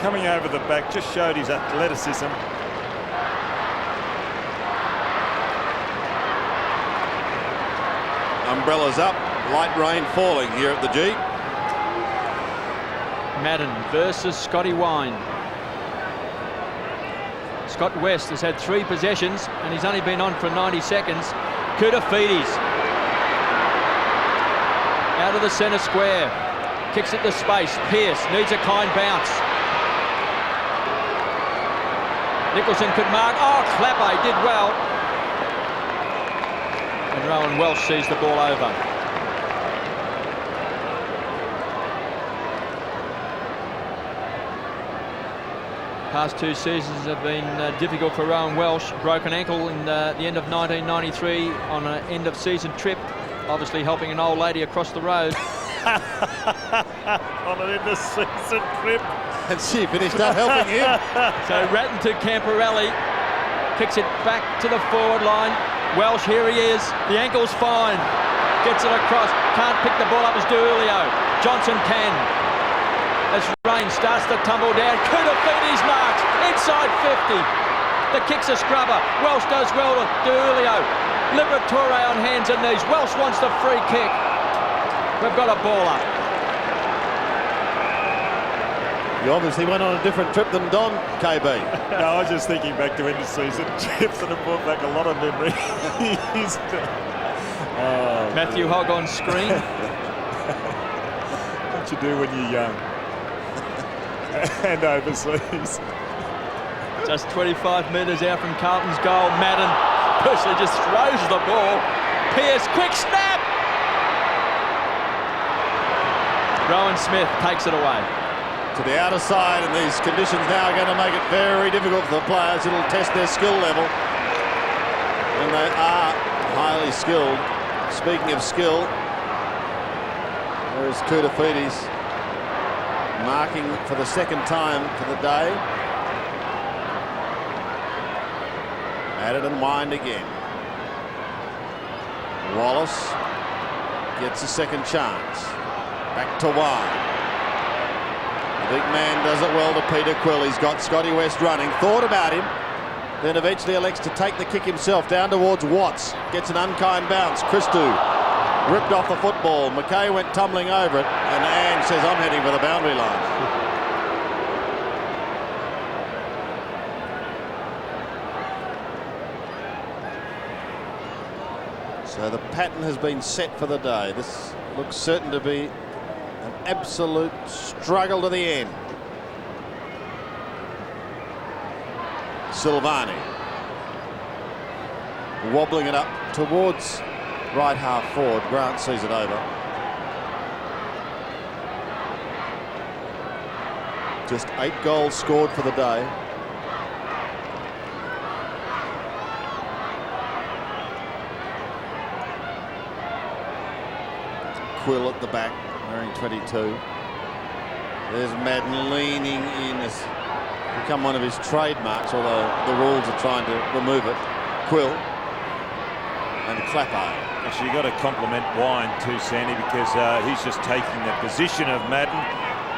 coming over the back just showed his athleticism. Umbrellas up, light rain falling here at the G. Madden versus Scotty Wine. Scott West has had 3 possessions and he's only been on for 90 seconds. Koutafidis out of the centre square, kicks it to space. Pearce needs a kind bounce. Nicholson could mark. Oh, Clappe did well. And Rowan Welsh sees the ball over. Past 2 seasons have been difficult for Rowan Welsh. Broken ankle in the end of 1993 on an end-of-season trip, obviously helping an old lady across the road. On an end-of-season trip. And she finished up helping him. So Ratton to Camporelli, kicks it back to the forward line. Welsh, here he is. The ankle's fine. Gets it across. Can't pick the ball up as D'Ulio. Johnson can. As rain starts to tumble down, Koutafidis marks inside 50. The kick's a scrubber. Welsh does well to D'Ulio. Liberatore on hands and knees. Welsh wants the free kick. We've got a ball up. You obviously went on a different trip than Don, KB. No, I was just thinking back to end-of-season trips and it brought back a lot of memories. Matthew Hogg on screen. What you do when you're young. And overseas. Just 25 metres out from Carlton's goal. Madden personally just throws the ball. Pearce, quick snap! Rowan Smith takes it away. To the outer side, and these conditions now are going to make it very difficult for the players. It'll test their skill level. And they are highly skilled. Speaking of skill, there is Koutafidis marking for the second time for the day. Added and wind again. Wallace gets a second chance. Back to Wine. The big man does it well to Peter Quill. He's got Scotty West running. Thought about him. Then eventually elects to take the kick himself down towards Watts. Gets an unkind bounce. Christou ripped off the football. McKay went tumbling over it. And Ange says, I'm heading for the boundary line. So the pattern has been set for the day. This looks certain to be an absolute struggle to the end. Silvani wobbling it up towards right half forward. Grant sees it over. Just 8 goals scored for the day. Quill at the back, wearing 22. There's Madden leaning in. It's become one of his trademarks, although the rules are trying to remove it. Quill and Clappe. Actually, you've got to compliment Wine too, Sandy, because he's just taking the position of Madden.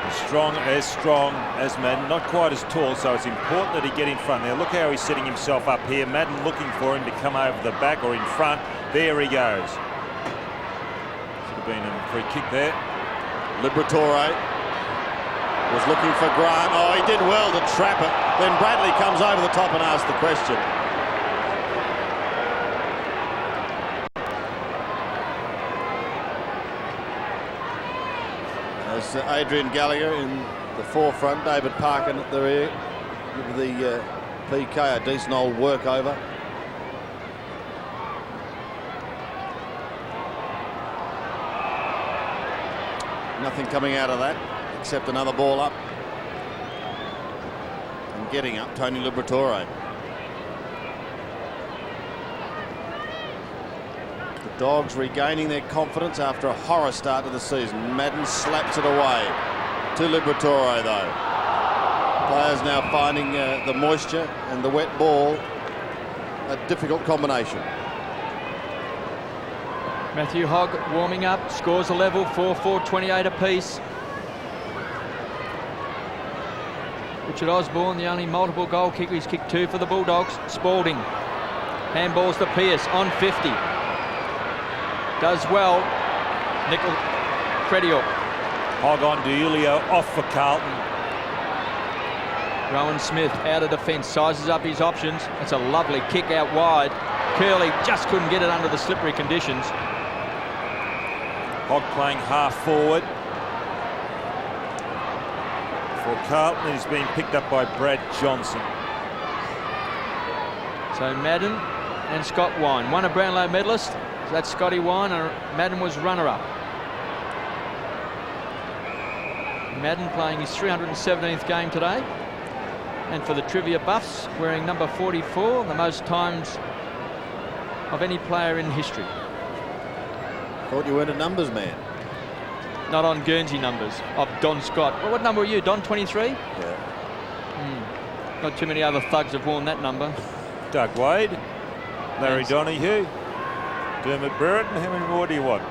Strong as Madden, not quite as tall, so it's important that he get in front. Now look how he's setting himself up here. Madden looking for him to come over the back or in front. There he goes. Should have been a free kick there. Liberatore was looking for Grant. Oh, he did well to trap it. Then Bradley comes over the top and asks the question. As Adrian Gallagher in the forefront, David Parkin at the rear. Give the PK a decent old workover. Nothing coming out of that except another ball up. And getting up, Tony Liberatore. The Dogs regaining their confidence after a horror start to the season. Madden slaps it away to Liberatore though. Players now finding the moisture and the wet ball a difficult combination. Matthew Hogg warming up, scores a level, 4-4, 28 apiece. Richard Osborne, the only multiple goal kicker. He's kicked 2 for the Bulldogs. Spalding handballs to Pearce on 50. Does well. Nickel Credior. Hogg on to Julio, off for Carlton. Rowan Smith out of defence, sizes up his options. That's a lovely kick out wide. Curley just couldn't get it under the slippery conditions. Hogg playing half forward. For Carlton, he's been picked up by Brad Johnson. So Madden and Scott Wine. One a Brownlow medalist. So that's Scotty Wine, and Madden was runner-up. Madden playing his 317th game today. And for the trivia buffs, wearing number 44, the most times of any player in history. Thought you weren't a numbers man. Not on Guernsey numbers of Don Scott. Well, what number were you, Don? 23? Yeah. Not too many other thugs have worn that number. Doug Wade, Larry Donahue, Dermot Brereton. How many more do you want?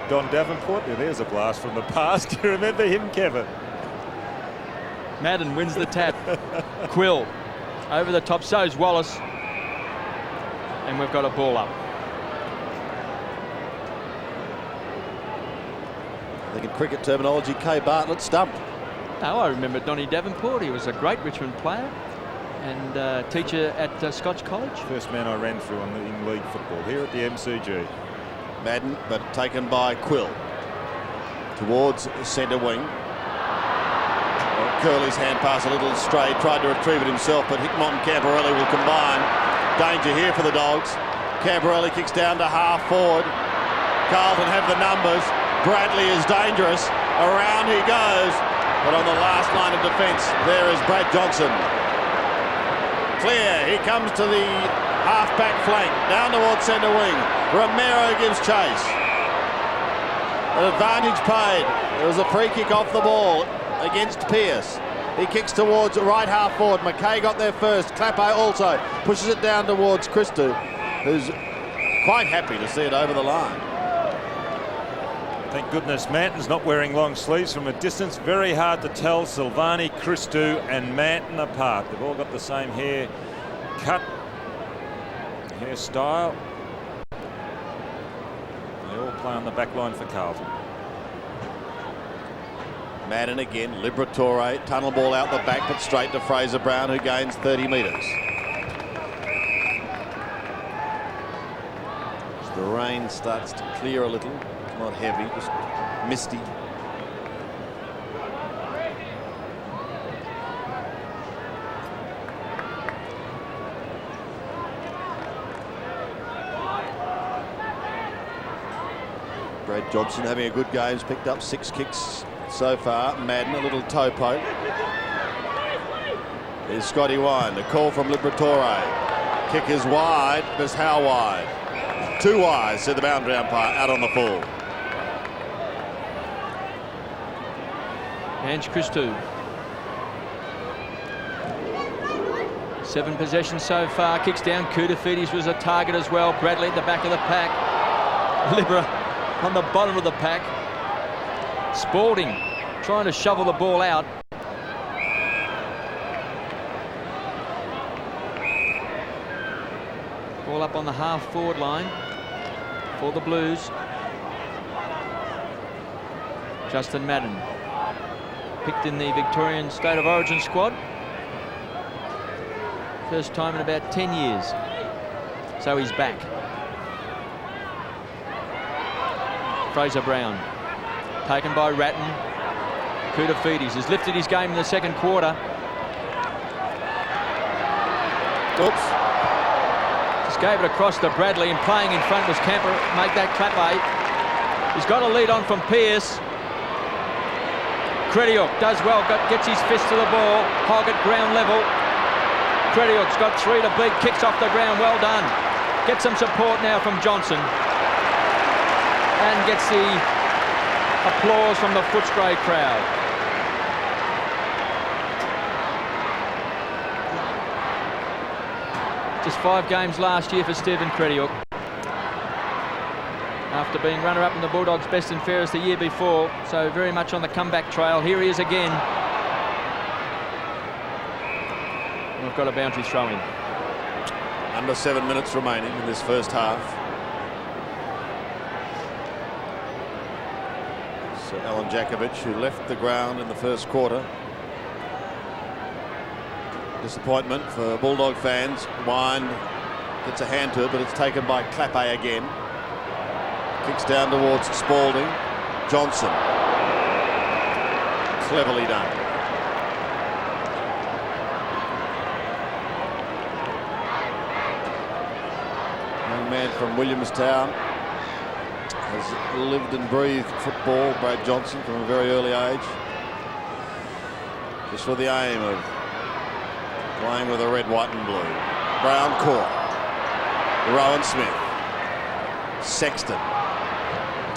Don Davenport. Yeah, there's a blast from the past. Do you remember him, Kevin? Madden wins the tap. Quill over the top, so's Wallace. And we've got a ball up. I think in cricket terminology, Kay Bartlett stumped. No, I remember Donny Davenport. He was a great Richmond player and teacher at Scotch College. First man I ran through in league football here at the MCG. Madden, but taken by Quill towards centre wing. Curley's hand pass a little stray, tried to retrieve it himself, but Hickmott and Camporelli will combine. Danger here for the Dogs. Camporelli kicks down to half forward. Carlton have the numbers. Bradley is dangerous. Around he goes, but on the last line of defence, there is Brad Johnson. Clear, he comes to the half-back flank, down towards centre wing. Romero gives chase. An advantage paid. There was a free kick off the ball against Pearce. He kicks towards right half forward. McKay got there first. Clapo also pushes it down towards Christou, who's quite happy to see it over the line. Thank goodness Manton's not wearing long sleeves from a distance. Very hard to tell Silvani, Christou and Manton apart. They've all got the same hair cut, hairstyle. They all play on the back line for Carlton. Madden again, Liberatore, tunnel ball out the back, but straight to Fraser Brown, who gains 30 metres. As the rain starts to clear a little, it's not heavy, just misty. Brad Johnson having a good game, has picked up 6 kicks so far. Madden, a little toe poke. Here's Scotty Wine. The call from Liberatore. Kick is wide. But how wide? Too wide, said the boundary umpire, out on the full. Ange Christou. 7 possessions so far. Kicks down. Koutafidis was a target as well. Bradley at the back of the pack. Libra on the bottom of the pack. Spalding trying to shovel the ball out. Ball up on the half-forward line for the Blues. Justin Madden, picked in the Victorian State of Origin squad. First time in about 10 years. So he's back. Fraser Brown, taken by Ratton. Koutafidis has lifted his game in the second quarter. Oops. Just gave it across to Bradley, and playing in front was Camper. Make that Clappe. He's got a lead on from Pearce. Crediuk does well, gets his fist to the ball. Hog at ground level. Crediuk's got 3 to beat, kicks off the ground, well done. Gets some support now from Johnson. And gets the applause from the Footscray crowd. Just 5 games last year for Stephen Crediuk. After being runner-up in the Bulldogs' best and fairest the year before, so very much on the comeback trail. Here he is again. We've got a boundary throw in. Under 7 minutes remaining in this first half. So Alan Jakovic, who left the ground in the first quarter. Disappointment for Bulldog fans. Wine gets a hand to it, but it's taken by Clappe again. Kicks down towards Spalding. Johnson. Cleverly done. Young man from Williamstown. Has lived and breathed football, Brad Johnson, from a very early age. Just for the aim of playing with a red, white and blue. Brown caught. Rowan Smith. Sexton.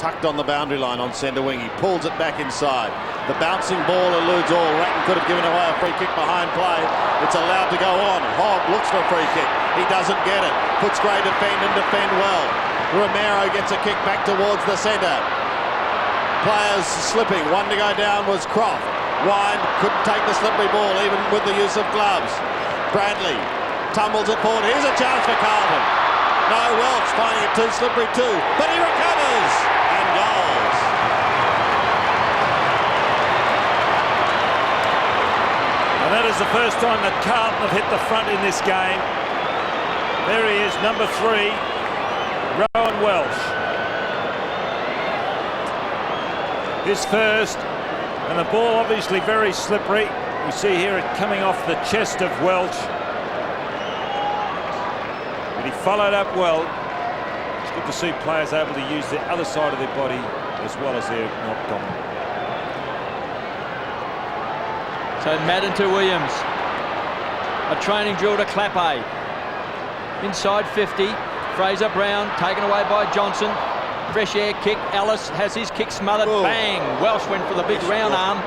Tucked on the boundary line on centre wing. He pulls it back inside. The bouncing ball eludes all. Ratton could have given away a free kick behind play. It's allowed to go on. Hogg looks for a free kick. He doesn't get it. Footscray defend and defend well. Romero gets a kick back towards the centre. Players slipping. One to go down was Croft. Wine couldn't take the slippery ball even with the use of gloves. Bradley tumbles it forward. Here's a chance for Carlton. No, Welch finding it too slippery too, but he recovers and goals. And that is the first time that Carlton have hit the front in this game. There he is, number 3, Rowan Welch. His first, and the ball obviously very slippery. We see here it coming off the chest of Welch. But he followed up well. It's good to see players able to use the other side of their body as well as their abdomen. So Madden to Williams. A training drill to Clappe. Inside 50. Fraser Brown taken away by Johnson. Fresh air kick. Ellis has his kick smothered. Ooh. Bang! Welsh went for the big round arm.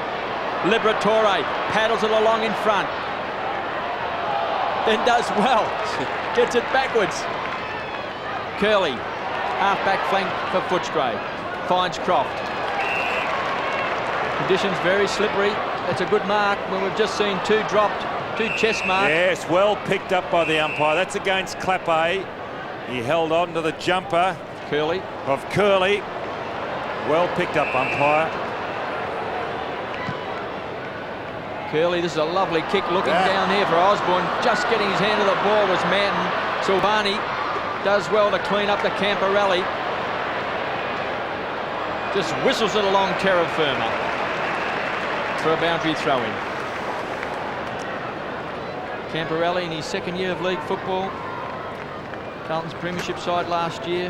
Liberatore paddles it along in front. Then does well. Gets it backwards. Curley. Half-back flank for Footscray. Finds Croft. Conditions very slippery. That's a good mark when we've just seen 2 dropped, 2 chest marks. Yes, well picked up by the umpire. That's against Clappe. He held on to the jumper Curley. of Curley. Well picked up, umpire. Curley, this is a lovely kick looking down here for Osborne. Just getting his hand to the ball was Manton. Silvani does well to clean up the Camporelli. Just whistles it along terra firma for a boundary throw-in. Camporelli in his second year of league football. Carlton's premiership side last year.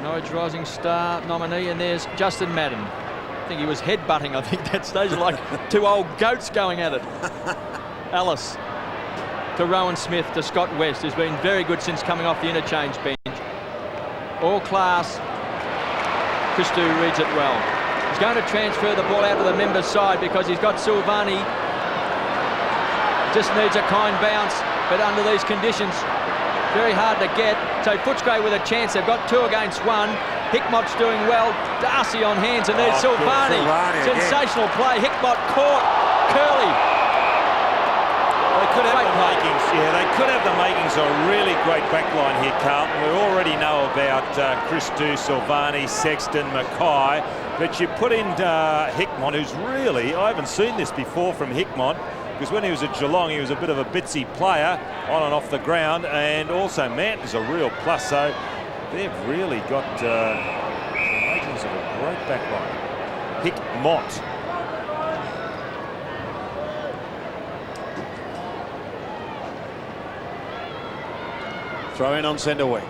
Norwich Rising Star nominee, and there's Justin Madden. I think he was headbutting, I think, that stage, like 2 old goats going at it. Ellis to Rowan Smith to Scott West, who's been very good since coming off the interchange bench. All class. Christou reads it well. He's going to transfer the ball out to the members' side because he's got Silvani. Just needs a kind bounce, but under these conditions, very hard to get. So Footscray with a chance. They've got 2 against 1. Hickmott's doing well. Darcy on hands, and there's Silvani. Sensational play. Hickmott caught. Curly. They could have the makings. Yeah, they could have the makings of a really great backline here, Carlton. We already know about Christou, Silvani, Sexton, Mackay, but you put in Hickmott, who's really, I haven't seen this before from Hickmott, because when he was at Geelong, he was a bit of a bitsy player on and off the ground, and also Manton's a real plus. So they've really got the makings of a great backline. Hickmott. Throw in on centre wing.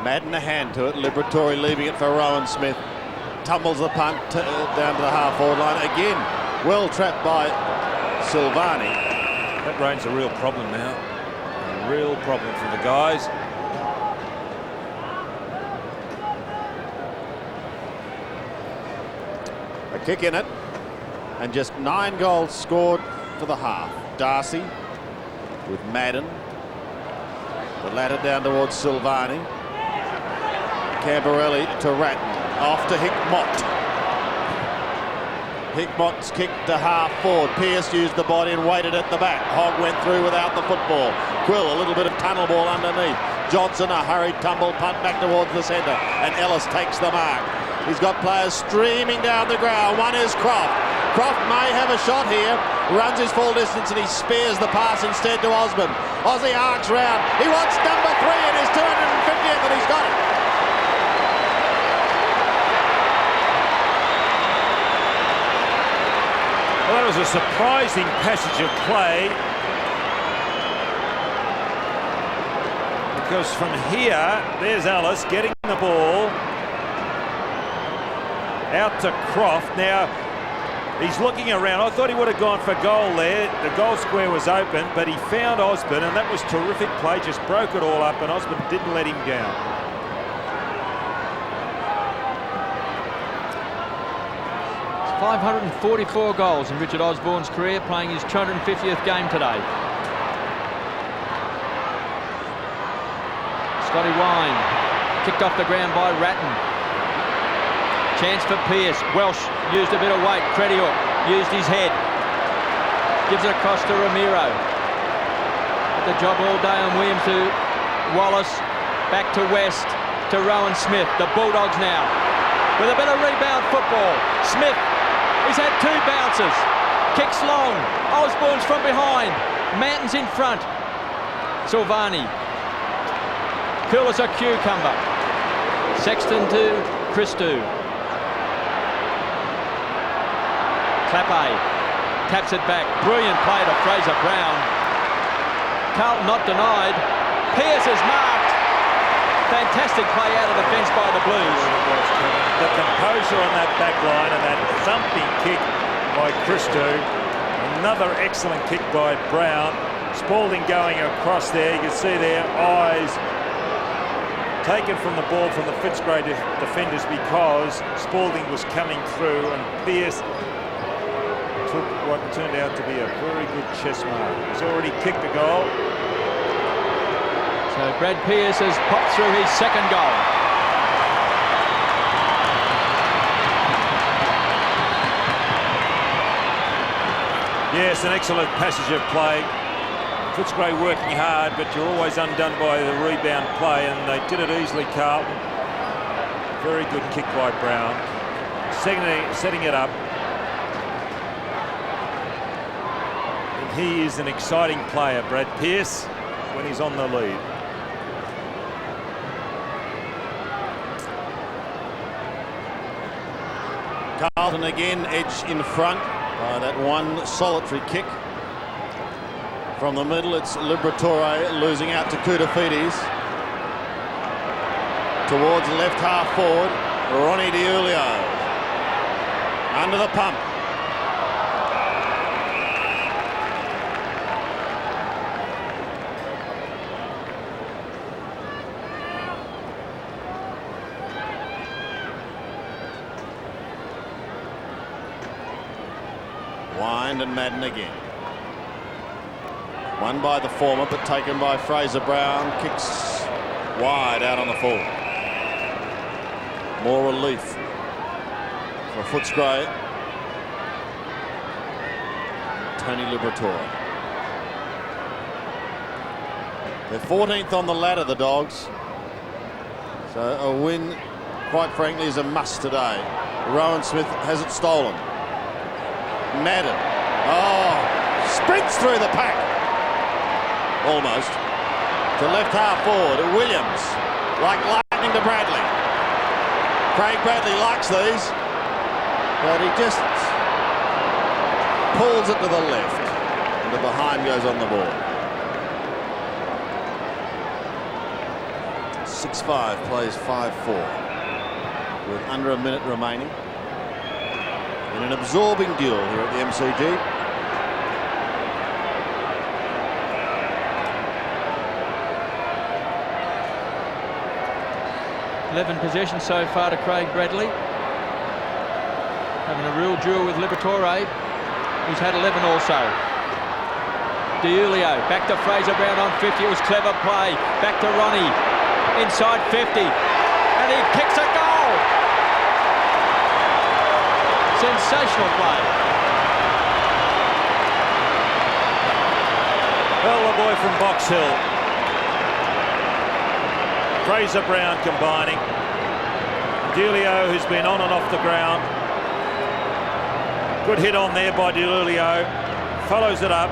Madden a hand to it. Liberatore leaving it for Rowan Smith. Tumbles the punt down to the half-forward line. Again, well trapped by Silvani. That rain's a real problem now. A real problem for the guys. A kick in it. And just 9 goals scored for the half. Darcy with Madden. The ladder down towards Silvani. Camberelli to Ratton. Off to Hickmott. Hickmott's kicked to half forward. Pearce used the body and waited at the back. Hogg went through without the football. Quill, a little bit of tunnel ball underneath. Johnson, a hurried tumble punt back towards the centre. And Ellis takes the mark. He's got players streaming down the ground. One is Croft. Croft may have a shot here. Runs his full distance and he spares the pass instead to Osborne. Aussie arcs round. He wants number 3 in his 250th and he's got it. Well, that was a surprising passage of play, because from here, there's Ellis getting the ball out to Croft. Now, he's looking around. I thought he would have gone for goal there. The goal square was open, but he found Osborne, and that was terrific play. Just broke it all up, and Osborne didn't let him down. 544 goals in Richard Osborne's career, playing his 250th game today. Scotty Wine, kicked off the ground by Ratton. Chance for Pearce. Welsh used a bit of weight. Credior used his head. Gives it across to Ramiro. At the job all day on Williams to Wallace. Back to West to Rowan Smith. The Bulldogs now with a bit of rebound football. Smith. He's had 2 bounces. Kicks long. Osborne's from behind. Manton's in front. Silvani. Cool as a cucumber. Sexton to Christou. Clappe taps it back. Brilliant play to Fraser Brown. Carlton not denied. Pearce is marked. Fantastic play out of the fence by the Blues. The composure on that back line and that thumping kick by Christou. Another excellent kick by Brown. Spalding going across there. You can see their eyes taken from the ball from the Footscray defenders because Spalding was coming through and Pearce took what turned out to be a very good chest mark. He's already kicked a goal. So Brad Pearce has popped through his 2nd goal. Yes, an excellent passage of play. Footscray working hard, but you're always undone by the rebound play, and they did it easily, Carlton. Very good kick by Brown. Setting it up. And he is an exciting player, Brad Pearce, when he's on the lead. Carlton again edge in front by that one solitary kick. From the middle, it's Liberatore losing out to Koutoufides. Towards left half forward, Ronnie DiIulio. Under the pump. Wind and Madden again. Won by the former, but taken by Fraser Brown. Kicks Wide out on the full. More relief for Footscray. Tony Liberatore. They're 14th on the ladder, the Dogs. So a win, quite frankly, is a must today. Rowan Smith has it stolen. Madden. Oh, sprints through the pack. Almost. To left half forward. Williams. Like lightning to Bradley. Craig Bradley likes these. But he just pulls it to the left. And the behind goes on the board. 6-5 plays 5-4. With under a minute remaining. In an absorbing duel here at the MCG. Possessions so far to Craig Bradley. Having a real duel with Liberatore, who's had 11 also. DiIulio back to Fraser Brown on 50. It was clever play. Back to Ronnie. Inside 50. And he kicks a goal. Sensational play. Well, the boy from Box Hill. Fraser Brown combining. DiIulio, who's been on and off the ground. Good hit on there by DiIulio. Follows it up.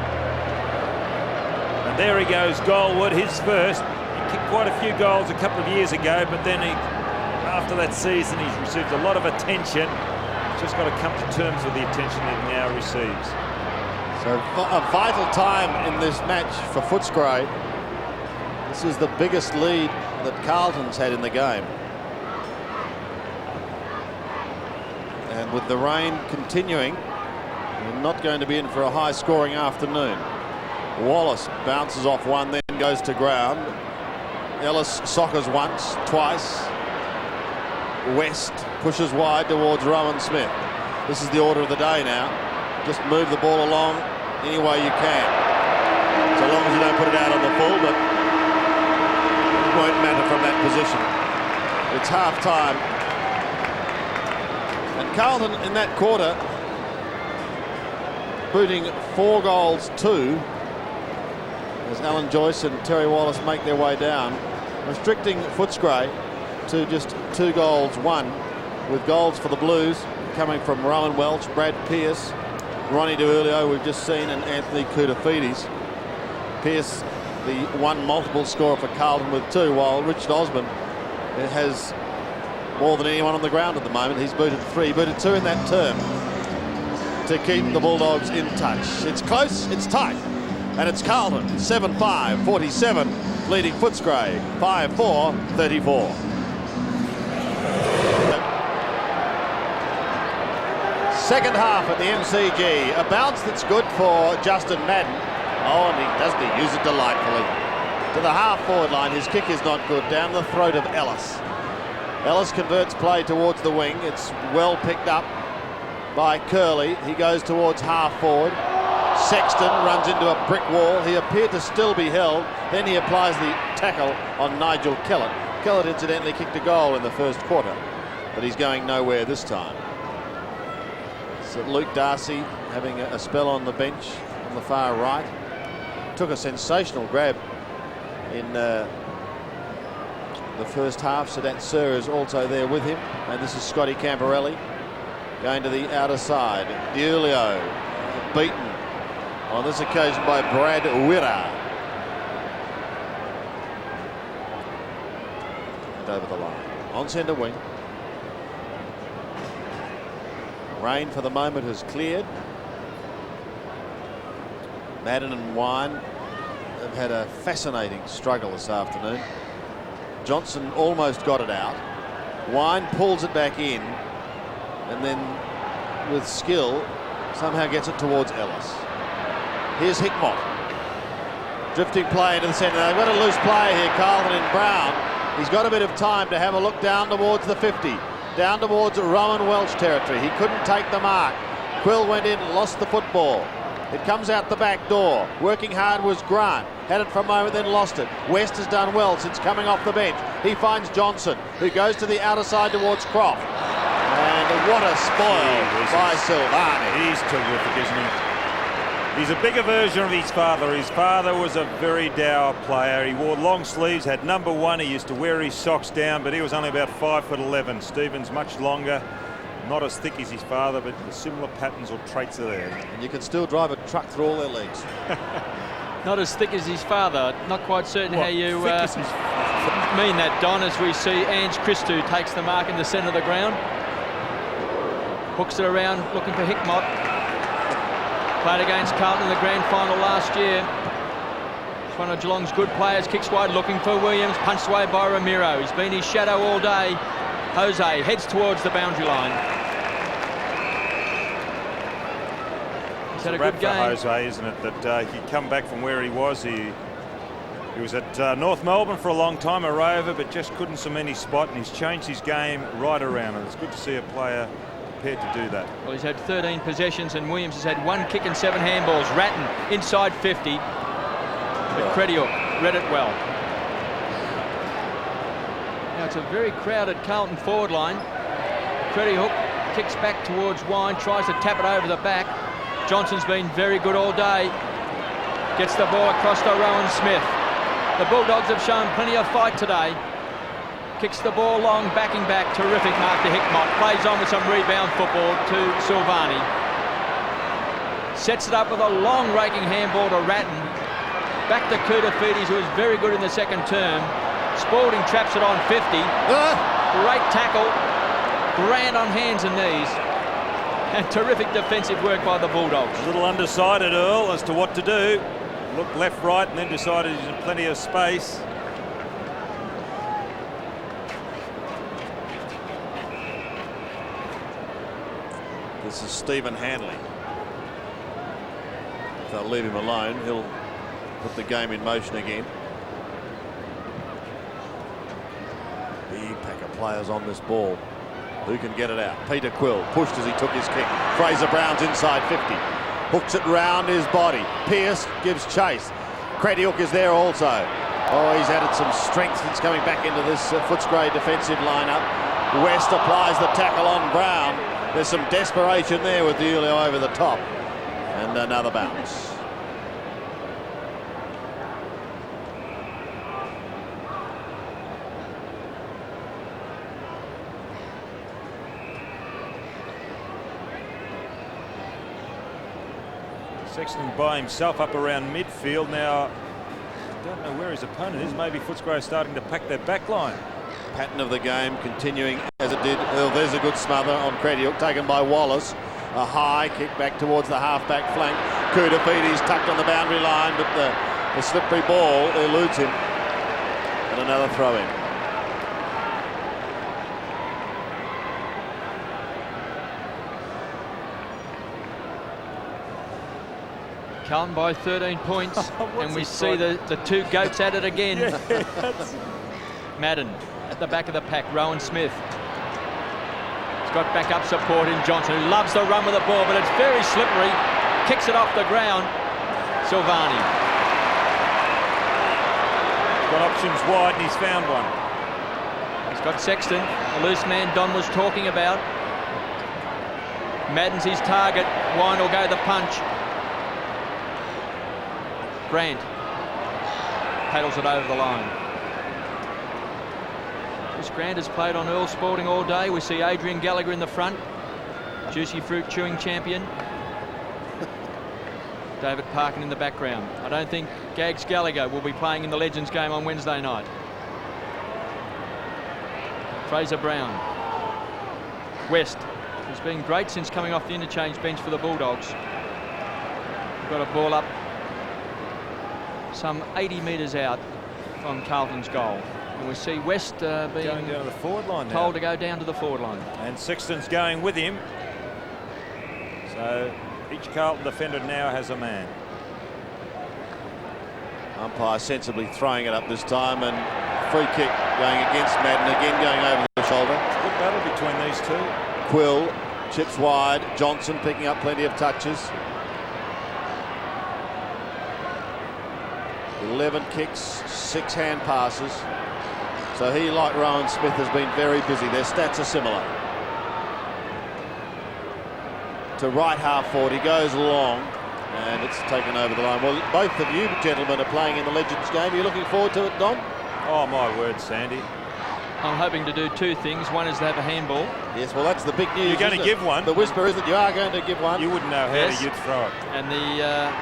And there he goes, Goalwood, his first. He kicked quite a few goals a couple of years ago, but then after that season, he's received a lot of attention. He's just got to come to terms with the attention that he now receives. So a vital time in this match for Footscray. This is the biggest lead that Carlton's had in the game. And with the rain continuing, we're not going to be in for a high-scoring afternoon. Wallace bounces off one, then goes to ground. Ellis soccers once, twice. West pushes wide towards Rowan Smith. This is the order of the day now. Just move the ball along any way you can. So long as you don't put it out on the full, but it won't matter from that position. It's half-time. And Carlton in that quarter booting 4 goals 2 as Alan Joyce and Terry Wallace make their way down, restricting Footscray to just 2 goals 1, with goals for the Blues coming from Rowan Welch, Brad Pearce, Ronnie DiIulio we've just seen, and Anthony Koutafidis. Pearce the one multiple scorer for Carlton with 2, while Richard Osborne has more than anyone on the ground at the moment. He's booted 3, booted 2 in that term to keep the Bulldogs in touch. It's close, it's tight, and it's Carlton 7-5, 47, leading Footscray 5-4, 34. Second half at the MCG, a bounce that's good for Justin Madden. Oh, and he use it delightfully. To the half-forward line, his kick is not good, down the throat of Ellis. Ellis converts play towards the wing. It's well picked up by Curley. He goes towards half-forward. Sexton runs into a brick wall. He appeared to still be held. Then he applies the tackle on Nigel Kellett. Kellett incidentally kicked a goal in the first quarter, but he's going nowhere this time. So Luke Darcy having a spell on the bench on the far right. Took a sensational grab in the first half. Sadat Sir is also there with him, and this is Scotty Camporelli going to the outer side. DiIulio beaten on this occasion by Brad Wirra. And over the line on centre wing. Rain for the moment has cleared. Madden and Wine have had a fascinating struggle this afternoon. Johnson almost got it out. Wine pulls it back in, and then with skill somehow gets it towards Ellis. Here's Hickmott. Drifting play into the centre. They've got a loose player here, Carlton in Brown. He's got a bit of time to have a look down towards the 50. Down towards Rowan Welch territory. He couldn't take the mark. Quill went in, lost the football. It comes out the back door. Working hard was Grant. Had it for a moment, then lost it. West has done well since coming off the bench. He finds Johnson, who goes to the outer side towards Croft. And what a spoil by Silvani. He's terrific, isn't he? He's a bigger version of his father. His father was a very dour player. He wore long sleeves, had number 1. He used to wear his socks down, but he was only about 5'11". Stephen's much longer, not as thick as his father, but similar patterns or traits are there. And you can still drive a truck through all their legs. Not as thick as his father. Not quite certain how you mean that, Don, as we see Ange Christou takes the mark in the centre of the ground. Hooks it around, looking for Hickmott. Played against Carlton in the grand final last year. One of Geelong's good players, kicks wide, looking for Williams, punched away by Ramiro. He's been his shadow all day. Jose heads towards the boundary line. He's had a good game. For Jose, isn't it, that he'd come back from where he was. He was at North Melbourne for a long time, a rover, but just couldn't cement his spot, and he's changed his game right around. And it's good to see a player prepared to do that. Well, he's had 13 possessions, and Williams has had 1 kick and 7 handballs. Ratton inside 50, but Crediuk read it well. Now it's a very crowded Carlton forward line. Crediuk kicks back towards Wine, tries to tap it over the back. Johnson's been very good all day. Gets the ball across to Rowan Smith. The Bulldogs have shown plenty of fight today. Kicks the ball long, backing back. Terrific mark to Hickmott. Plays on with some rebound football to Silvani. Sets it up with a long raking handball to Ratton. Back to Koutafidis, who was very good in the second term. Spalding traps it on 50. Great tackle. Grand on hands and knees. And terrific defensive work by the Bulldogs. A little undecided, Earl, as to what to do. Looked left, right, and then decided he's in plenty of space. This is Stephen Hanley. If they'll leave him alone, he'll put the game in motion again. Big pack of players on this ball. Who can get it out? Peter Quill pushed as he took his kick. Fraser Brown's inside 50. Hooks it round his body. Pearce gives chase. Crediuk is there also. Oh, he's added some strength since coming back into this Footscray defensive lineup. West applies the tackle on Brown. There's some desperation there with Diulio over the top. And another bounce. Sexton by himself up around midfield. Now, I don't know where his opponent is. Maybe Footscray is starting to pack their back line. Pattern of the game continuing as it did. Oh, there's a good smother on Crediuk, taken by Wallace. A high kick back towards the half-back flank. Koutafidis tucked on the boundary line, but the slippery ball eludes him. And another throw-in. Carlton by 13 points, and we he see the 2 goats at it again. Madden at the back of the pack, Rowan Smith. He's got backup support in Johnson, who loves the run with the ball, but it's very slippery. Kicks it off the ground. Silvani. Got options wide, and he's found one. He's got Sexton, the loose man Don was talking about. Madden's his target. Wine will go the punch. Grant paddles it over the line. Chris Grant has played on Earl Spalding all day. We see Adrian Gallagher in the front. Juicy fruit chewing champion. David Parkin in the background. I don't think Gags Gallagher will be playing in the Legends game on Wednesday night. Fraser Brown. West, who's been great since coming off the interchange bench for the Bulldogs. Got a ball up some 80 metres out from Carlton's goal. And we see West being going down to the forward line now. Told to go down to the forward line. And Sexton's going with him. So each Carlton defender now has a man. Umpire sensibly throwing it up this time, and free kick going against Madden, again going over the shoulder. It's a good battle between these two. Quill chips wide. Johnson picking up plenty of touches. 11 kicks, 6 hand passes. So he, like Rowan Smith, has been very busy. Their stats are similar. To right half forward, he goes long, and it's taken over the line. Well, both of you gentlemen are playing in the Legends game. Are you looking forward to it, Don? Oh, my word, Sandy. I'm hoping to do two things. One is to have a handball. Yes, well, that's the big news. You're going to give one. The whisper is that you are going to give one. You wouldn't know how you'd throw it. And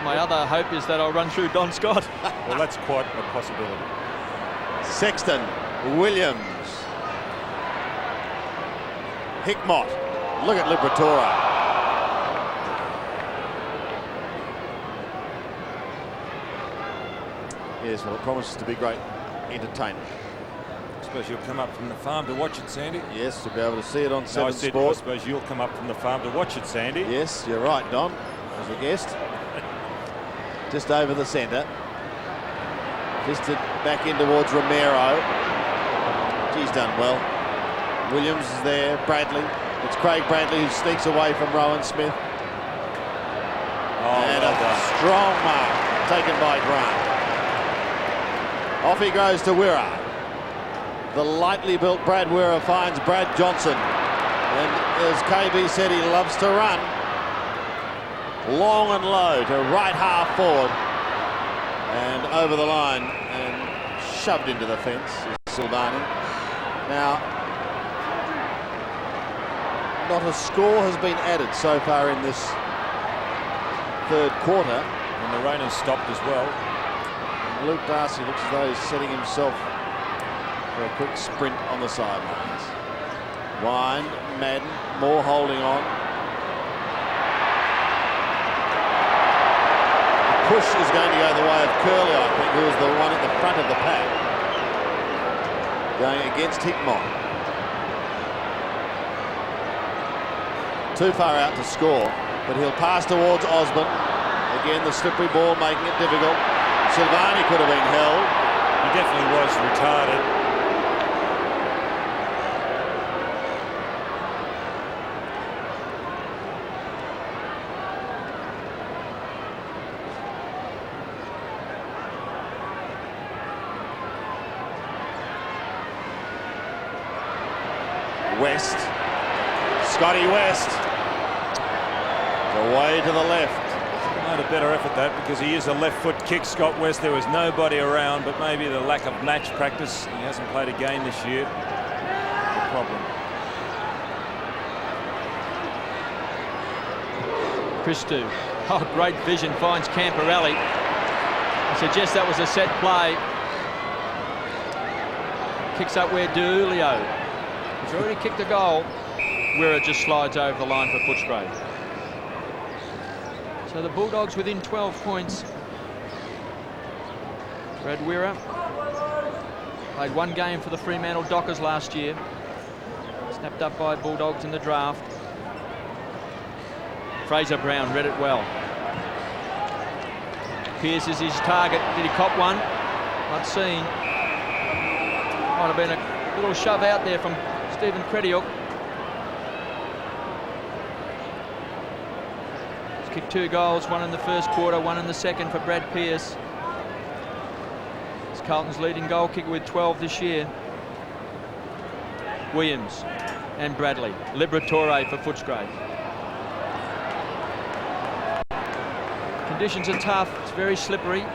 my other hope is that I'll run through Don Scott. Well, that's quite a possibility. Sexton, Williams, Hickmott. Look at Liberatore. Yes, well, it promises to be great entertainment. I suppose you'll come up from the farm to watch it, Sandy. Yes, to be able to see it on No, I Seven said, Sport. I suppose you'll come up from the farm to watch it, Sandy. Yes, you're right, Don, as a guest. Just over the centre. Fisted back in towards Romero. He's done well. Williams is there. Bradley. It's Craig Bradley who sneaks away from Rowan Smith. Oh, And well a done. strong mark taken by Grant. Off he goes to Wirra. The lightly built Brad Wirra finds Brad Johnson. And as KB said, he loves to run. Long and low to right half forward. And over the line and shoved into the fence is Silvani. Now, not a score has been added so far in this third quarter. And the rain has stopped as well. And Luke Darcy looks as though he's setting himself for a quick sprint on the sidelines. Wine, Madden, Moore holding on. The push is going to go the way of Curley, I think, who is the one at the front of the pack. Going against Hickmott. Too far out to score, but he'll pass towards Osborne. Again, the slippery ball making it difficult. Silvani could have been held. He definitely was retarded. West. Scotty West. Away to the left. Made a better effort that because he is a left foot kick, Scott West. There was nobody around, but maybe the lack of match practice. He hasn't played a game this year. The problem. Christou. Oh, great vision, finds Camporelli. I suggest that was a set play. Kicks up where Dulio. He's already kicked a goal. Wirra just slides over the line for Footscray. So the Bulldogs within 12 points. Brad Wirra played one game for the Fremantle Dockers last year. Snapped up by Bulldogs in the draft. Fraser Brown read it well. Pearce is his target. Did he cop one? Not seen. Might have been a little shove out there from Stephen Crediuk. He's kicked 2 goals, one in the first quarter, one in the second for Brad Pearce. It's Carlton's leading goal kicker with 12 this year. Williams and Bradley. Liberatore for Footscray. Conditions are tough, it's very slippery. We've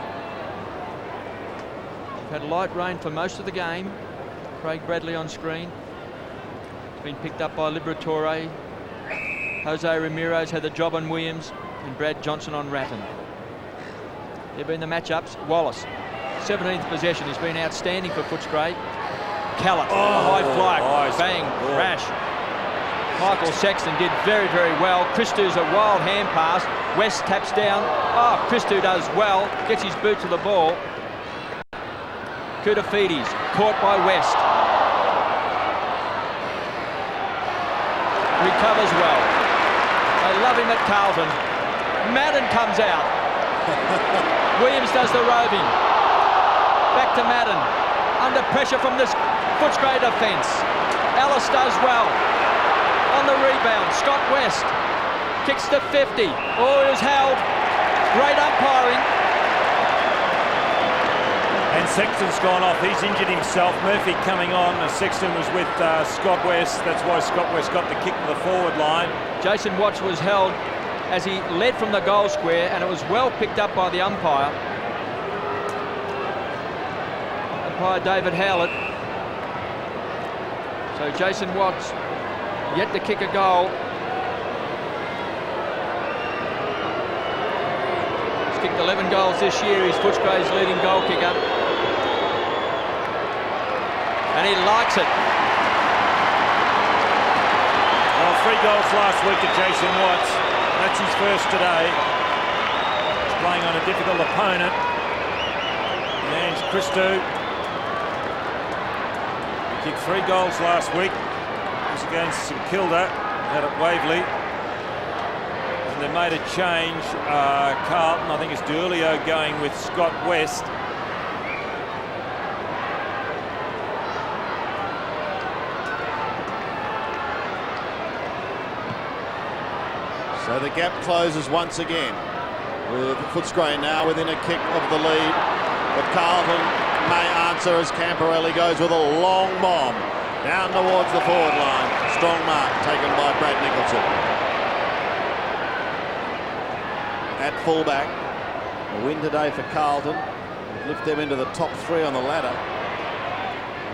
had light rain for most of the game. Craig Bradley on screen. It's been picked up by Liberatore. Jose Ramiro's had the job on Williams and Brad Johnson on Ratton. There have been the matchups. Wallace, 17th possession. He's been outstanding for Footscray. Callett, a high fly, bang, crash. Michael Sexton did very, very well. Christou's a wild hand pass. West taps down. Oh, Christou does well. Gets his boot to the ball. Koutafidis caught by West. Recovers well. They love him at Carlton. Madden comes out. Williams does the roving. Back to Madden. Under pressure from this Footscray defence. Ellis does well. On the rebound, Scott West kicks to 50. Oh, he was held. Great umpiring. And Sexton's gone off. He's injured himself. Murphy coming on. Sexton was with Scott West. That's why Scott West got the kick to the forward line. Jason Watts was held as he led from the goal square, and it was well picked up by the umpire. Umpire David Howlett. So Jason Watts yet to kick a goal. He's kicked 11 goals this year. He's Footscray's leading goal kicker. And he likes it. Well, 3 goals last week to Jason Watts. That's his first today. He's playing on a difficult opponent. Ange Christou. He kicked 3 goals last week. It was against St Kilda out at Waverley. And they made a change. Carlton, I think it's D'Urlio going with Scott West. So the gap closes once again, with Footscray now within a kick of the lead. But Carlton may answer as Camporelli goes with a long bomb down towards the forward line. Strong mark taken by Brad Nicholson. At fullback, a win today for Carlton. Lift them into the top 3 on the ladder.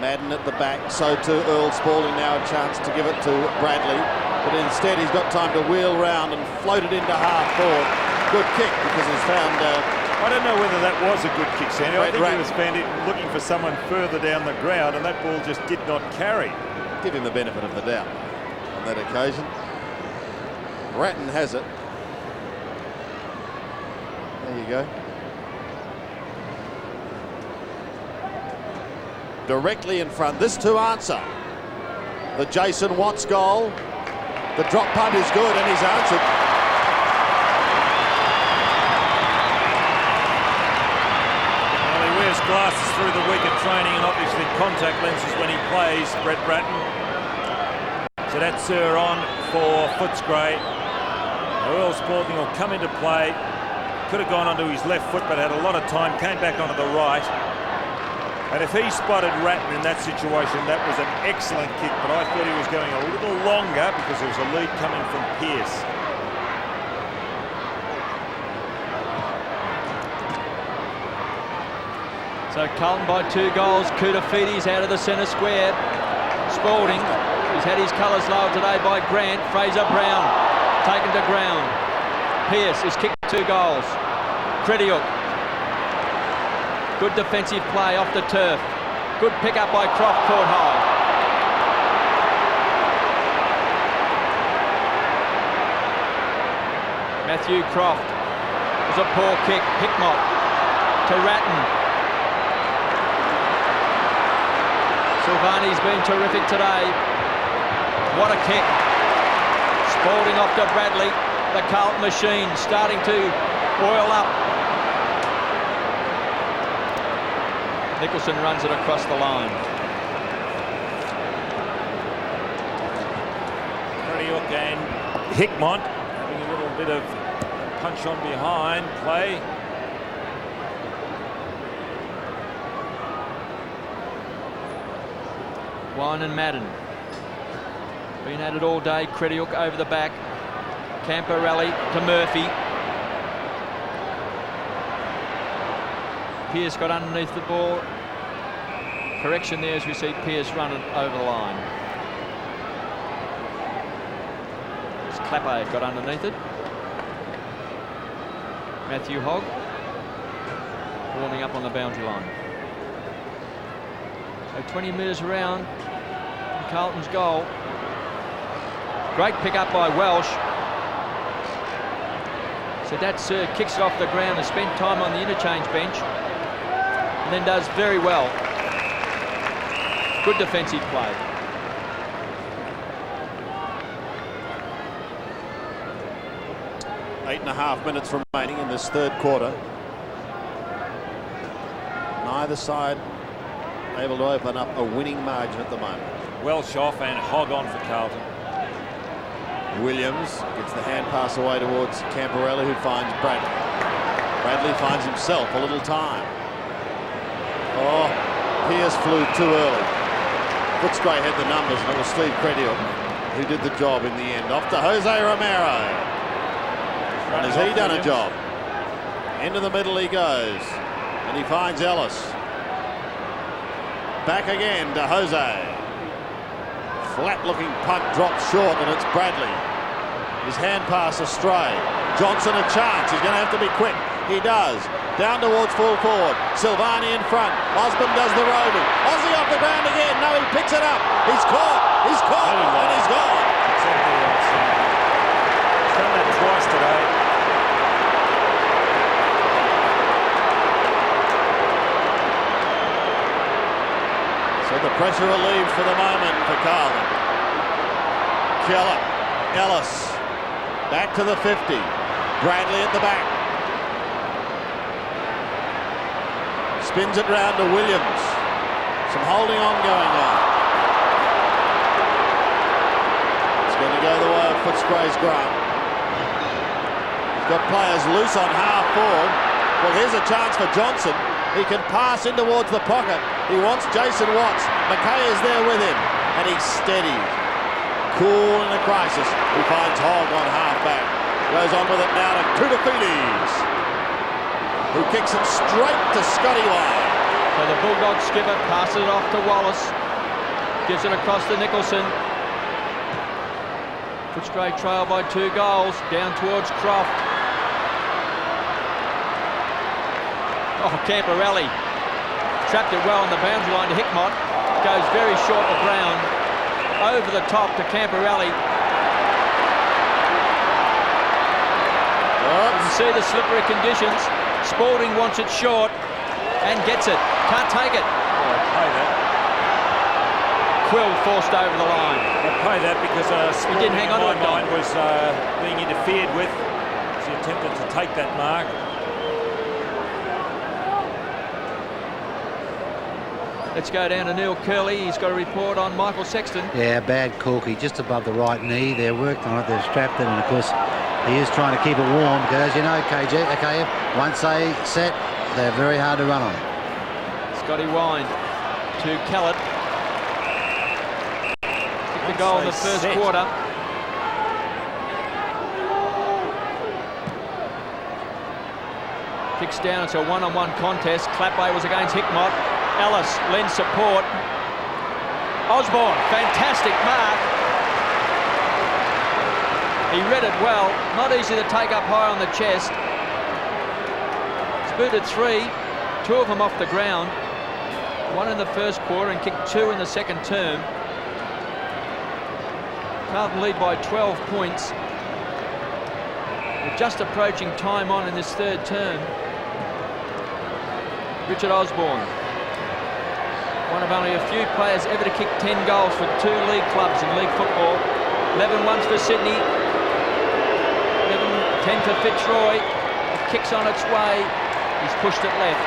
Madden at the back, so too Earl Spalding now a chance to give it to Bradley. But instead he's got time to wheel round and float it into half forward. Good kick because he's found... I don't know whether that was a good kick, Sandy. I think Ratton. he was looking for someone further down the ground, and that ball just did not carry. Give him the benefit of the doubt on that occasion. Ratton has it. There you go. Directly in front. This to answer. The Jason Watts goal. The drop punt is good and he's answered. Well, he wears glasses through the week of training and obviously contact lenses when he plays, Brett Bratton. So that's her on for Footscray. Earl Spalding will come into play. Could have gone onto his left foot but had a lot of time, came back onto the right. And if he spotted Ratton in that situation, that was an excellent kick, but I thought he was going a little longer because there was a lead coming from Pearce. So Carlton by 2 goals. Kutafides out of the centre square. Spalding, who's had his colours lowered today by Grant. Fraser Brown taken to ground. Pearce has kicked 2 goals. Crediuk. Good defensive play off the turf. Good pick up by Croft, caught high. Matthew Croft. It was a poor kick. Hickmott to Ratton. Silvani's been terrific today. What a kick. Spalding off to Bradley. The Carlton machine starting to oil up. Nicholson runs it across the line. Crediuk and Hickmott having a little bit of punch on behind play. Wine and Madden. Been at it all day. Crediuk over the back. Camporelli to Murphy. Pearce got underneath the ball. Correction there as we see Pearce run it over the line. As Clapper got underneath it. Matthew Hogg warming up on the boundary line. So 20 metres around Carlton's goal. Great pick up by Welsh. So that's kicks it off the ground and spent time on the interchange bench. And then does very well. Good defensive play. Eight and a half minutes remaining in this third quarter. Neither side able to open up a winning margin at the moment. Welsh off and Hogg on for Carlton. Williams gets the hand pass away towards Camporelli, who finds Bradley. Bradley finds himself a little time. Oh, Pearce flew too early. Footscray had the numbers, and it was Steve Crediel who did the job in the end. Off to Jose Romero. And has he done a job? Into the middle he goes. And he finds Ellis. Back again to Jose. Flat-looking punt drops short, and it's Bradley. His hand pass astray. Johnson a chance. He's going to have to be quick. He does. Down towards full forward. Silvani in front. Osborne does the roving. Aussie off the ground again. No, he picks it up. He's caught. He's caught. And he's gone. Exactly right, Sam. He's done that twice today. So the pressure relieved for the moment for Carlton. Keller. Ellis. Back to the 50. Bradley at the back. Spins it round to Williams. Some holding on going on. It's going to go the way of Footscray's Grant. He's got players loose on half forward. Well, here's a chance for Johnson. He can pass in towards the pocket. He wants Jason Watts. McKay is there with him. And he's steady. Cool in a crisis. He finds Hogg on half back. Goes on with it now to Tudafides, who kicks it straight to Scotty Wine. So the Bulldog skipper passes it off to Wallace. Gives it across to Nicholson. Footscray trail by 2 goals. Down towards Croft. Oh, Camporelli trapped it well on the boundary line to Hickmott. Goes very short of ground. Over the top to Camporelli. You can see the slippery conditions. Spalding wants it short and gets it. Can't take it. Oh, I'd pay that. Quill forced over the line. I'd pay that because He didn't hang on to my it, mind was being interfered with as he attempted to take that mark. Let's go down to Neil Curley. He's got a report on Michael Sexton. Yeah, bad corky, just above the right knee. They're worked on it, they've strapped it, and of course he is trying to keep it warm because, as you know, KF, once they set, they're very hard to run on. Scotty Wine to Kellett. Kicked the goal in the first quarter. Kicks down, it's a one-on-one contest. Clapway was against Hickmott. Ellis lends support. Osborne, fantastic mark. He read it well. Not easy to take up high on the chest. He's booted 3, 2 of them off the ground. 1 in the first quarter and kicked 2 in the second term. Carlton lead by 12 points. We're just approaching time on in this third term. Richard Osborne. One of only a few players ever to kick 10 goals for 2 league clubs in league football. 11 ones for Sydney. 10 for Fitzroy. It kicks on its way. He's pushed it left.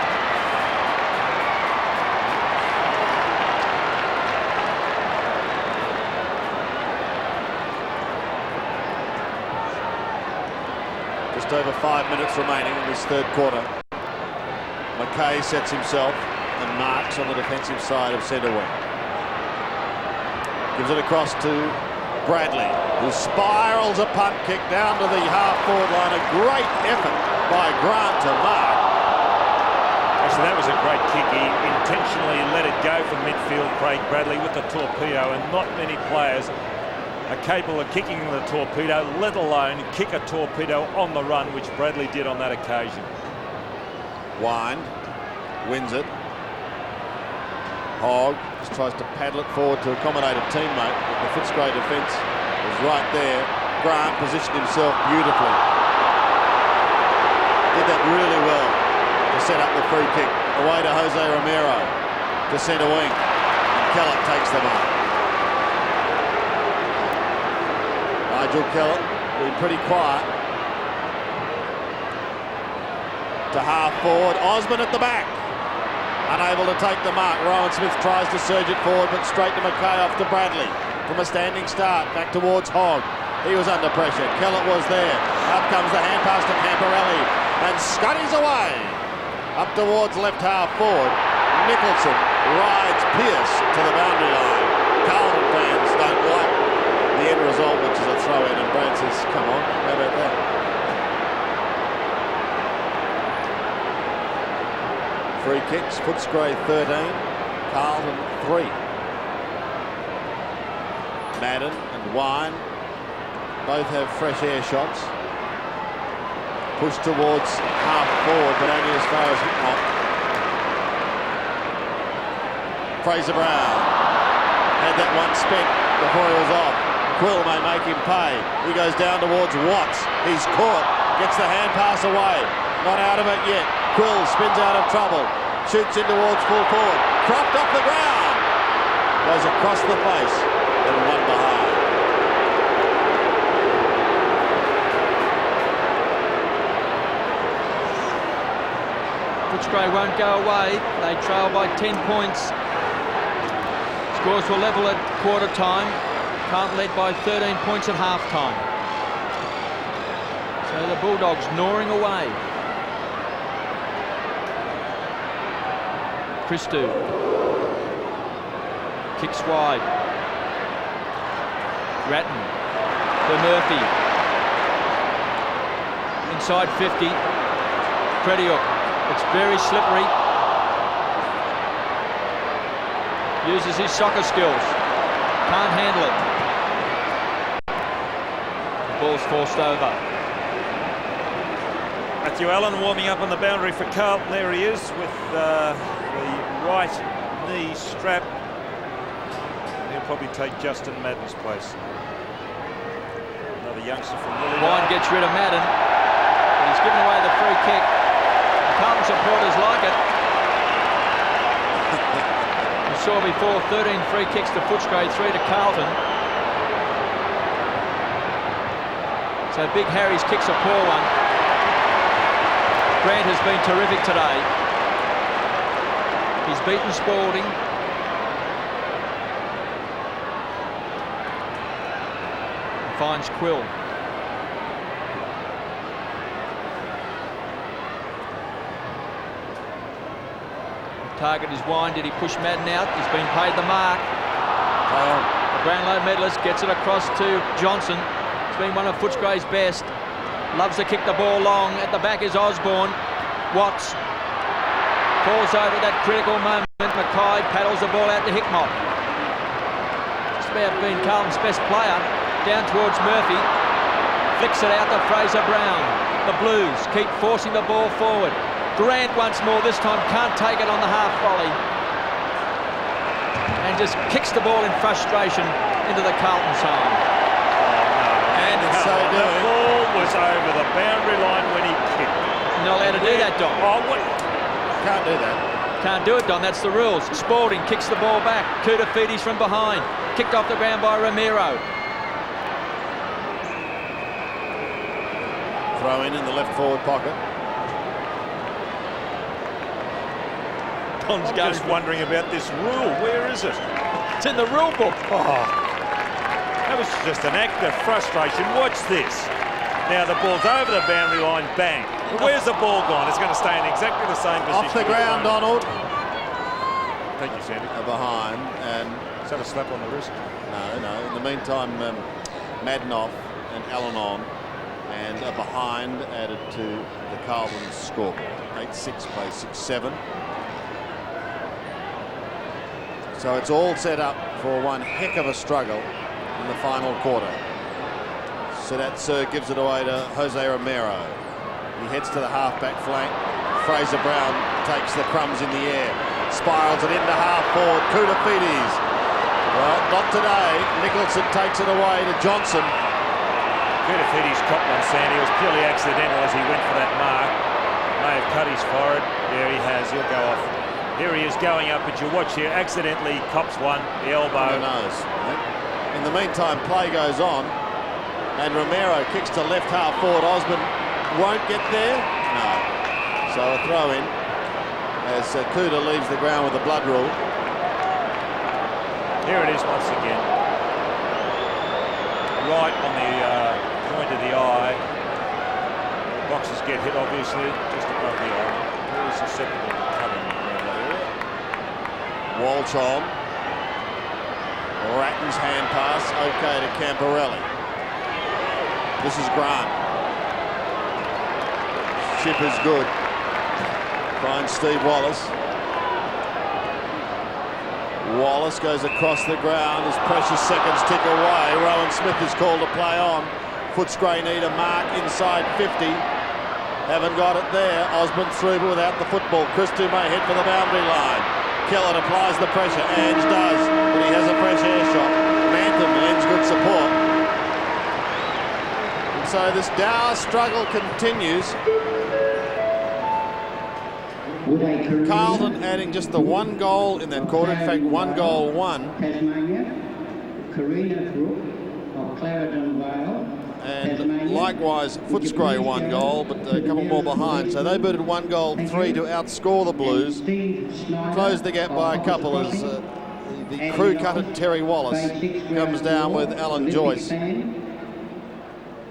Just over 5 minutes remaining in this third quarter. McKay sets himself and marks on the defensive side of centre wing. Gives it across to Bradley, who spirals a punt kick down to the half-forward line. A great effort by Grant to mark. Actually, that was a great kick. He intentionally let it go from midfield, Craig Bradley, with the torpedo, and not many players are capable of kicking the torpedo, let alone kick a torpedo on the run, which Bradley did on that occasion. Wind, wins it. Hogg just tries to paddle it forward to accommodate a teammate, but the Footscray defence was right there. Grant positioned himself beautifully. Did that really well to set up the free kick. Away to Jose Romero to centre wing. And Kellett takes them up. Nigel Kellett being pretty quiet. To half forward. Osborne at the back. Unable to take the mark. Rowan Smith tries to surge it forward, but straight to McKay off to Bradley. From a standing start, back towards Hogg. He was under pressure. Kellett was there. Up comes the hand pass to Camporelli. And Scotty's away. Up towards left half forward. Nicholson rides Pearce to the boundary line. Carlton fans don't like the end result, which is a throw in, and Brad says, come on, how about that? Free kicks, Footscray 13, Carlton 3. Madden and Wine both have fresh air shots. Pushed towards half forward, but only as far as Hickmott. Fraser Brown had that one spent before he was off. Quill may make him pay. He goes down towards Watts. He's caught. Gets the hand pass away. Not out of it yet. Quill spins out of trouble. Shoots in towards full forward. Cropped off the ground. Goes across the face and one behind. Footscray won't go away. They trail by 10 points. Scores were level at quarter time. Carlton led by 13 points at half time. So the Bulldogs gnawing away. Christou kicks wide. Ratton for Murphy. Inside 50. Crediuk. It's very slippery. Uses his soccer skills. Can't handle it. The ball's forced over. Matthew Allen warming up on the boundary for Carlton. There he is with the right knee strap. He'll probably take Justin Madden's place. Another youngster from Lily. Wine gets rid of Madden. But he's given away the free kick. Carlton supporters like it. We saw before 13 free kicks to Footscray, 3 to Carlton. So Big Harry's kick's a poor one. Grant has been terrific today. He's beaten Spalding. Finds Quill. Target is Wine. Did he push Madden out? He's been paid the mark. The Brownlow medalist gets it across to Johnson. It's been one of Footscray's best. Loves to kick the ball long. At the back is Osborne. Watts falls over at that critical moment. Mackay paddles the ball out to Hickmott. Just about been Carlton's best player. Down towards Murphy. Flicks it out to Fraser Brown. The Blues keep forcing the ball forward. Grant once more, this time can't take it on the half volley. And just kicks the ball in frustration into the Carlton side. And it's so The doing. ball was over the boundary line when he kicked. Not allowed to do that, Don. Oh, what? Can't do that. Can't do it, Don. That's the rules. Spalding kicks the ball back. Koutafidis from behind. Kicked off the ground by Romero. Throw in the left forward pocket. I'm just wondering about this rule. Where is it? It's in the rule book. Oh, that was just an act of frustration. Watch this. Now the ball's over the boundary line, bang. Where's the ball gone? It's going to stay in exactly the same position. Off the ground, Donald. Thank you, Sandy. Behind, and Is that a slap on the wrist? no. In the meantime, Madden off and Allen on, and a behind added to the Carlton score. 8-6 plays 6-7. So it's all set up for one heck of a struggle in the final quarter. So that gives it away to Jose Romero. He heads to the half-back flank. Fraser Brown takes the crumbs in the air. Spirals it into half-forward. Koutafidis. Well, not today. Nicholson takes it away to Johnson. Koutafidis copped one, Sandy. It was purely accidental as he went for that mark. May have cut his forehead. There he has. He'll go off. Here he is going up, but you watch here, accidentally cops one, the elbow. Who knows? In the meantime, play goes on, and Romero kicks to left half forward. Osborne won't get there. No. So a throw in as Kuta leaves the ground with the blood rule. Here it is once again. Right on the point of the eye. Boxes get hit, obviously, just above the eye. Very susceptible to cutting around that area. Walsh on. Ratton's hand pass, okay to Camporelli. This is Grant. Chip is good. Finds Steve Wallace. Wallace goes across the ground as precious seconds tick away. Rowan Smith is called to play on. Footscray need a mark inside 50. Haven't got it there. Osborne through but without the football. Christou may head for the boundary line. Kellett applies the pressure. Ange does, but he has a fresh air shot. Manton lends good support. And so this Dow struggle continues. Carlton adding just the one goal in that quarter. In fact, 1 goal won. And likewise, Footscray 1 goal, but a couple more behind. So they booted 1 goal 3 to outscore the Blues. Closed the gap by a couple as the crew cutter Terry Wallace comes down with Alan Joyce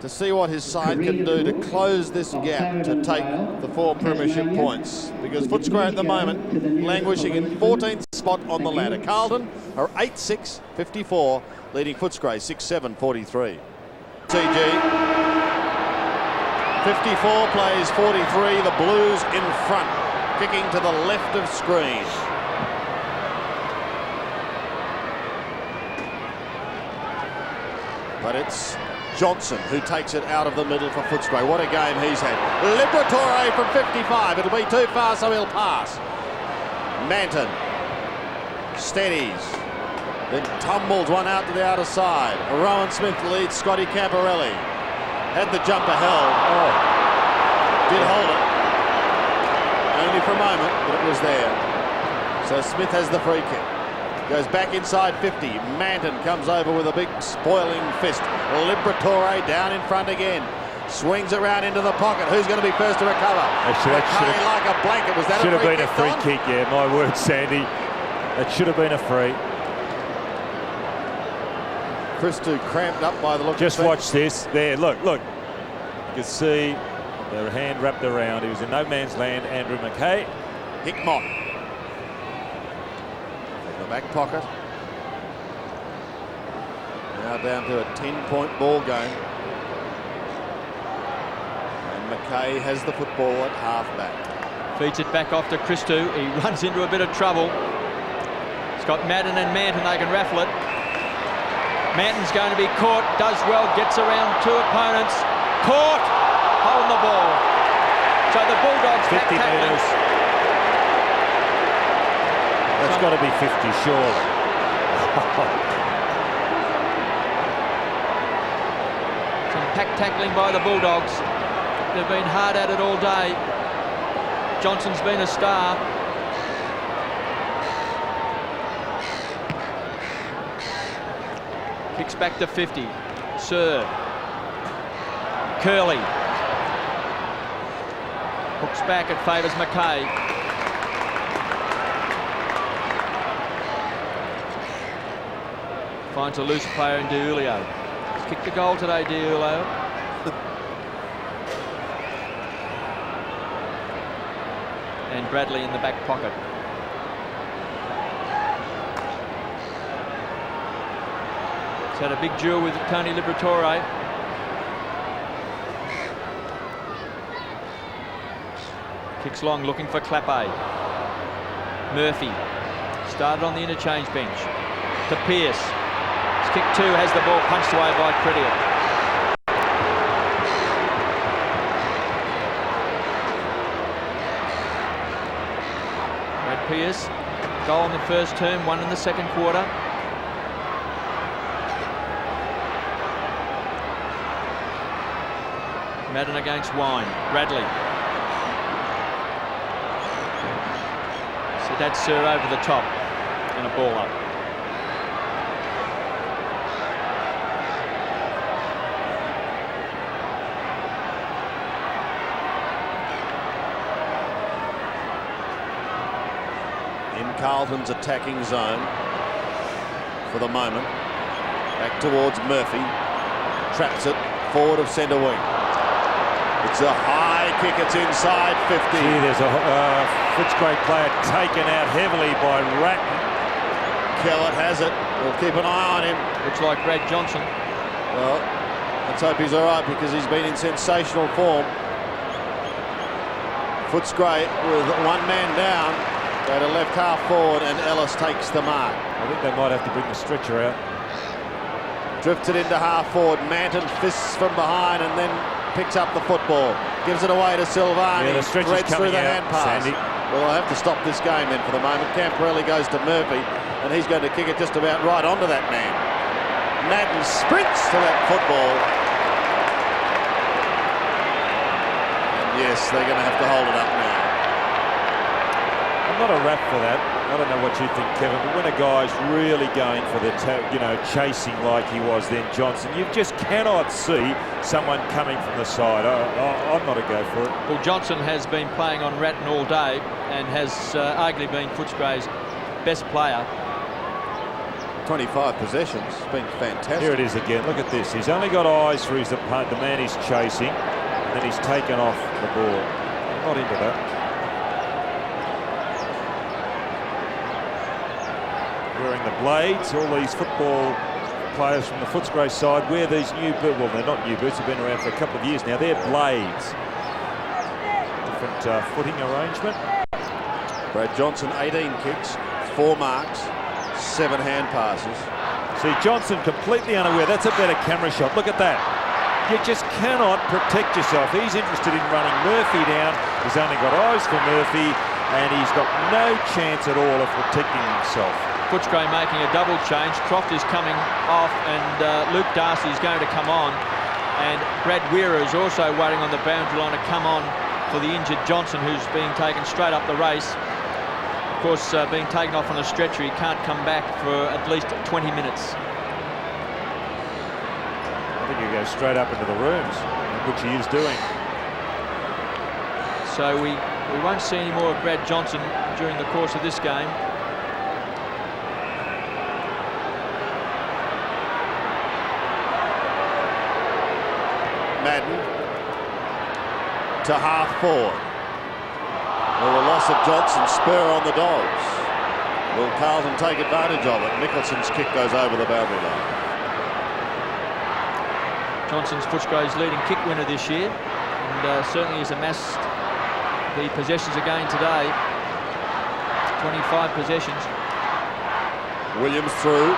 to see what his side can do to close this gap to take the 4 premiership points. Because Footscray at the moment languishing in 14th spot on the ladder. Carlton are 8-6, 54, leading Footscray 6-7, 43. TG 54 plays 43, the Blues in front, kicking to the left of screen. But it's Johnson who takes it out of the middle for Footscray. What a game he's had. Liberatore from 55. It'll be too far, so he'll pass. Manton steadies, then tumbles one out to the outer side. Rowan Smith leads Scotty Camporelli. Had the jumper held. Oh. Did hold it. Only for a moment, but it was there. So Smith has the free kick. Goes back inside 50. Manton comes over with a big spoiling fist. Liberatore down in front again. Swings around into the pocket. Who's going to be first to recover? McKay like a blanket. Was that a free kick? Should have been a free kick, yeah. My word, Sandy. It should have been a free. Christou cramped up by the look. Just watch this. There, look. You can see the hand wrapped around. He was in no man's land, Andrew McKay. Hickmott. The back pocket. Now down to a 10-point ball game. And McKay has the football at half-back. Feeds it back off to Christou. He runs into a bit of trouble. It's got Madden and Manton. They can raffle it. Manton's going to be caught. Does well. Gets around 2 opponents. Caught. Holding the ball. So the Bulldogs 50 metres. That's got to be 50, surely. Some pack tackling by the Bulldogs. They've been hard at it all day. Johnson's been a star. Kicks back to 50. Sir. Curley. Hooks back, it favours McKay. Finds a loose player in Diulio. He's kicked the goal today, Diulio. And Bradley in the back pocket. He's had a big duel with Tony Liberatore. Kicks long, looking for Clappe. Murphy started on the interchange bench. To Pearce. Kick 2 has the ball punched away by Crediot. Brad Pearce, goal in the first term, 1 in the second quarter. Madden against Wine. Bradley. So that's Sir over the top and a ball up. Carlton's attacking zone for the moment. Back towards Murphy. Traps it forward of centre wing. It's a high kick. It's inside 50. Gee, there's a Footscray player taken out heavily by Ratton. Kellett has it. We'll keep an eye on him. Looks like Brad Johnson. Well, let's hope he's all right because he's been in sensational form. Footscray with one man down. Go to left half forward and Ellis takes the mark. I think they might have to bring the stretcher out. Drifted into half forward. Manton fists from behind and then picks up the football. Gives it away to Silvani. Yeah, the stretcher's threads through the coming out, hand pass. Sandy. Well, I'll have to stop this game then for the moment. Camporelli goes to Murphy and he's going to kick it just about right onto that man. Madden sprints to that football. And yes, they're going to have to hold it up now. I'm not a rap for that. I don't know what you think, Kevin, but when a guy's really going for the, chasing like he was then, Johnson, you just cannot see someone coming from the side. I'm not a go for it. Well, Johnson has been playing on Ratton all day and has arguably been Footscray's best player. 25 possessions. It's been fantastic. Here it is again. Look at this. He's only got eyes for the man he's chasing, and then he's taken off the ball. I'm not into that. Wearing the blades, all these football players from the Footscray side wear these new boots. Well, they're not new boots, they've been around for a couple of years now. They're blades. Different footing arrangement. Brad Johnson, 18 kicks, 4 marks, 7 hand passes. See, Johnson completely unaware. That's a better camera shot. Look at that. You just cannot protect yourself. He's interested in running Murphy down. He's only got eyes for Murphy, and he's got no chance at all of protecting himself. Footscray making a double change. Croft is coming off and Luke Darcy is going to come on. And Brad Weir is also waiting on the boundary line to come on for the injured Johnson, who's being taken straight up the race. Of course, being taken off on a stretcher, he can't come back for at least 20 minutes. I think he goes straight up into the rooms, which he is doing. So we won't see any more of Brad Johnson during the course of this game. Madden to half forward. Well, the loss of Johnson, spur on the Dogs. Will Carlton take advantage of it? Mickelson's kick goes over the boundary line. Johnson's Footscray's leading kick winner this year, and certainly has amassed the possessions again today. 25 possessions. Williams through.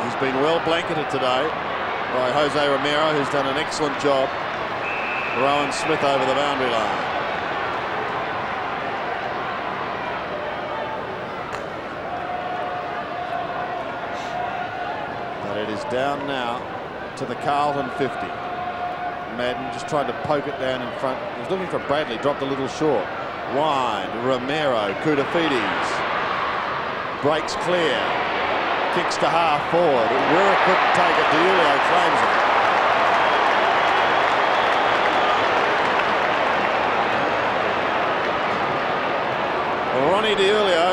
He's been well blanketed today by Jose Romero, who's done an excellent job. Rowan Smith over the boundary line. But it is down now to the Carlton 50. Madden just trying to poke it down in front. He was looking for Bradley, dropped a little short. Wide, Romero, Koutafidis. Breaks clear. Kicks to half forward. Wirra couldn't take it. DiIulio claims it. Well, Ronnie DiIulio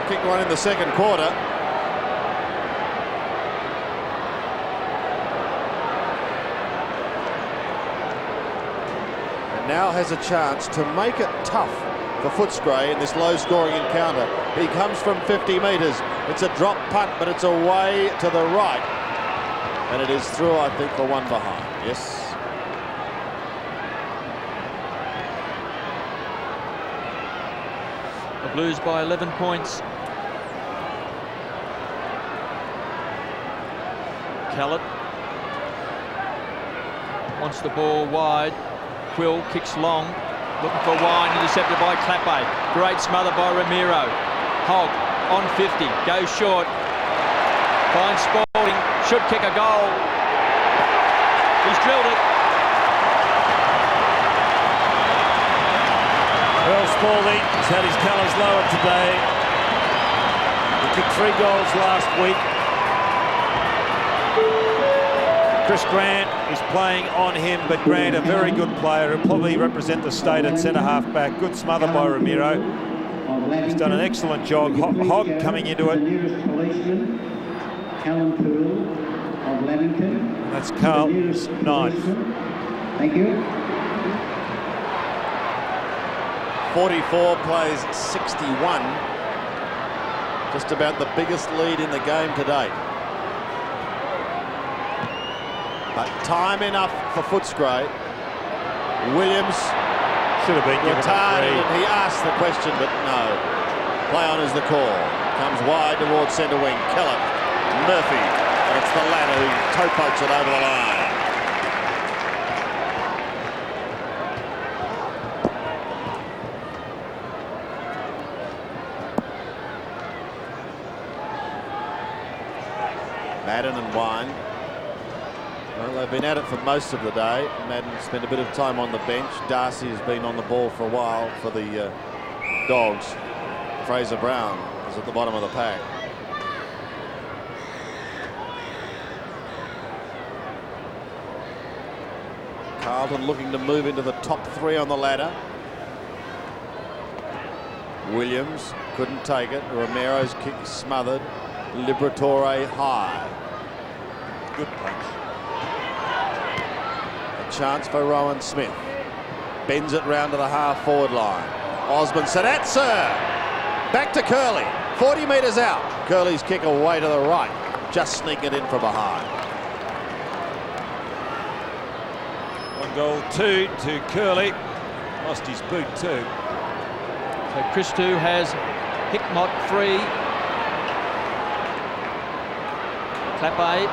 kicked one in the second quarter. And now has a chance to make it tough for Footscray in this low-scoring encounter. He comes from 50 metres. It's a drop punt, but it's away to the right. And it is through, I think, for one behind. Yes. The Blues by 11 points. Kellett wants the ball wide. Quill kicks long. Looking for Wine, intercepted by Clappe. Great smother by Romero. Hogg on 50, goes short. Finds Spalding, should kick a goal. He's drilled it. Well, Spalding has had his colours lowered today. He kicked 3 goals last week. Chris Grant is playing on him, but Grant, a very good player, who'll probably represent the state at centre-half back. Good smother by Romero. He's done an excellent job. Hogg coming into it. And that's Carlton's 9th. Thank you. 44 plays 61 Just about the biggest lead in the game to date. But time enough for Footscray. Williams Should have been given a retarded, free. and he asked the question, but no. Play on is the call. Comes wide towards centre wing. Kellett, Murphy, and it's the latter who toe pokes it over the line. Madden and Wine. Well, they've been at it for most of the day. Madden spent a bit of time on the bench. Darcy has been on the ball for a while for the Dogs. Fraser Brown is at the bottom of the pack. Carlton looking to move into the top 3 on the ladder. Williams couldn't take it. Romero's kick smothered. Liberatore high. Good punch. A chance for Rowan Smith. Bends it round to the half-forward line. Osborne said, "That's sir." Back to Curley. 40 metres out. Curley's kick away to the right. Just sneaking it in from behind. 1 goal, 2 to Curley. Lost his boot too. So Christou has Hickmott free. Clappe.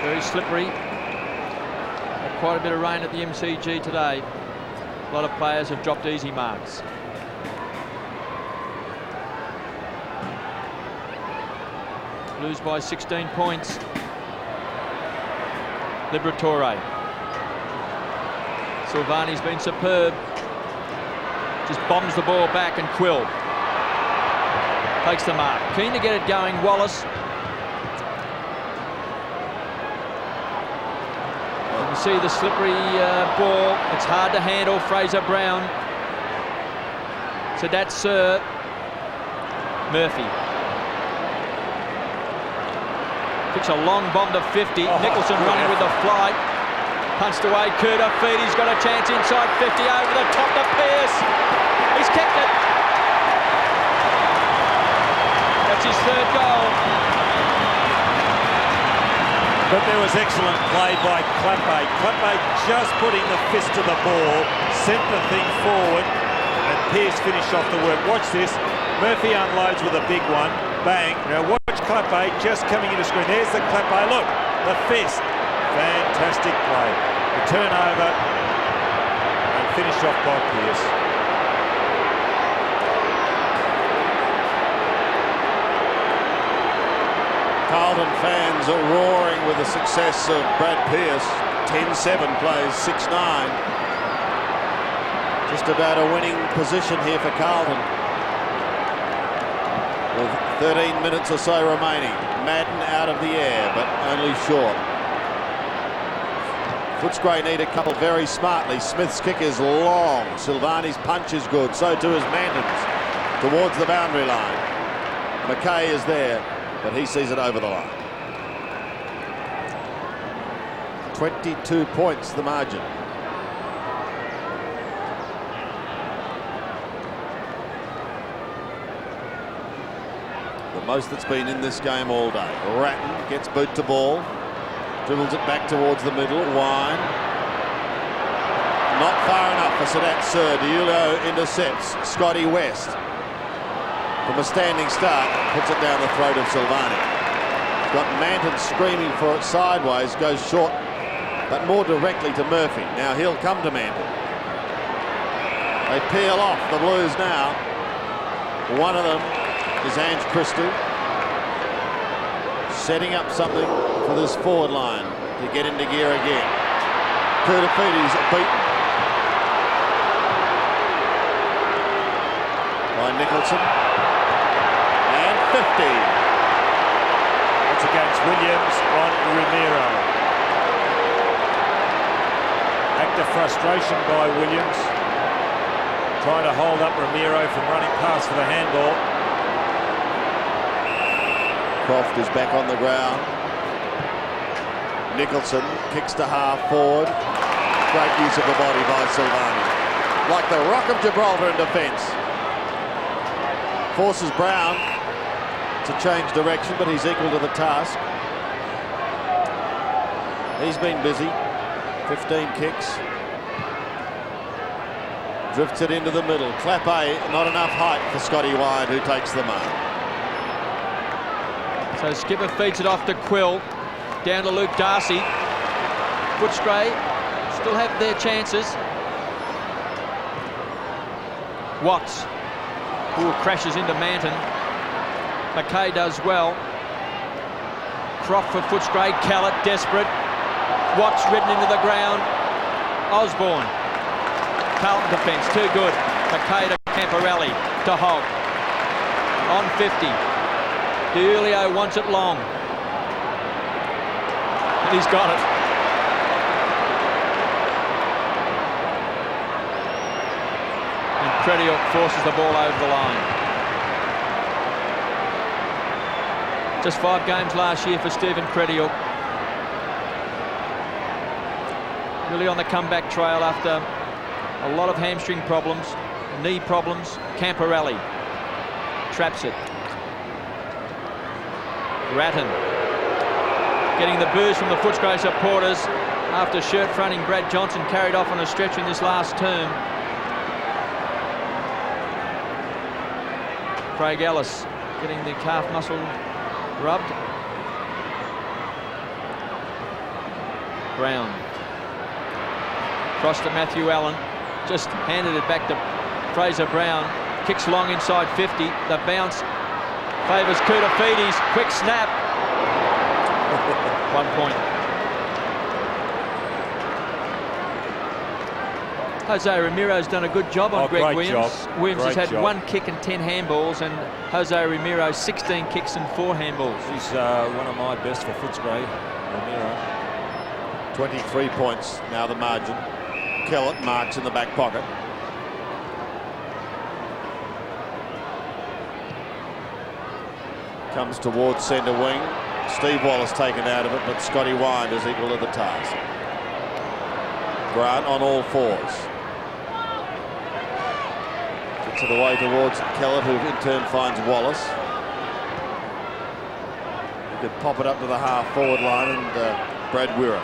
Very slippery. Had quite a bit of rain at the MCG today. A lot of players have dropped easy marks. Blues by 16 points. Liberatore. Silvani's been superb. Just bombs the ball back, and Quill takes the mark. Keen to get it going, Wallace. You can see the slippery ball. It's hard to handle. Fraser Brown. So that's Murphy. Kicks a long bomb to 50. Nicholson running with the flight. Punched away. Kuda feed. He's got a chance inside 50 over the top to Pearce. He's kicked it. That's his 3rd goal. But there was excellent play by Clappe. Clappe just putting the fist to the ball, sent the thing forward, and Pearce finished off the work. Watch this. Murphy unloads with a big one. Bang. Now watch Clappe just coming into screen. There's the Clappe. Look, the fist. Fantastic play. The turnover and finished off by Pearce. Carlton fans are roaring with the success of Brad Pearce. 10-7, plays 6-9. Just about a winning position here for Carlton. With 13 minutes or so remaining. Madden out of the air, but only short. Footscray need a couple very smartly. Smith's kick is long. Silvani's punch is good. So too is Manton's towards the boundary line. McKay is there, but he sees it over the line. 22 points the margin. The most that's been in this game all day. Ratton gets boot to ball. Dribbles it back towards the middle. Wine. Not far enough for Sadat Sir. Diullo intercepts Scotty West. From a standing start, puts it down the throat of Silvani. Got Manton screaming for it sideways. Goes short, but more directly to Murphy. Now he'll come to Manton. They peel off the Blues now. One of them is Ange Christou. Setting up something for this forward line to get into gear again. Kurtafiti's beaten by Nicholson. And 50. That's against Williams on Romero. Act of frustration by Williams. Trying to hold up Romero from running past for the handball. Croft is back on the ground. Nicholson kicks to half forward. Great use of the body by Silvani. Like the Rock of Gibraltar in defence. Forces Brown to change direction, but he's equal to the task. He's been busy. 15 kicks. Drifts it into the middle. Clappe, not enough height for Scotty Wine, who takes the mark. So Skipper feeds it off to Quill. Down to Luke Darcy. Footscray still have their chances. Watts, who crashes into Manton. McKay does well. Croft for Footscray. Callett desperate. Watts ridden into the ground. Osborne. Carlton defence, too good. McKay to Camporelli, to Hogg. On 50. DiIulio wants it long. And he's got it. And Crediok forces the ball over the line. Just 5 games last year for Stephen Crediok. Really on the comeback trail after a lot of hamstring problems, knee problems. Camporelli traps it. Ratton getting the boost from the Footscray supporters after shirt fronting Brad Johnson carried off on a stretcher in this last term. Craig Ellis getting the calf muscle rubbed. Brown. Cross to Matthew Allen. Just handed it back to Fraser Brown. Kicks long inside 50. The bounce favours Koutafidis. Quick snap. 1 point. Jose Ramiro's done a good job on Greg Williams. Job. Williams has had job. 1 kick and 10 handballs, and Jose Ramiro 16 kicks and 4 handballs. He's one of my best for Footscray, Ramiro. 23 points now the margin. Kellett marks in the back pocket. Comes towards centre wing. Steve Wallace taken out of it, but Scotty Wine is equal to the task. Grant on all fours. Gets it away towards Kellett, who in turn finds Wallace. He could pop it up to the half-forward line, and Brad Wirra.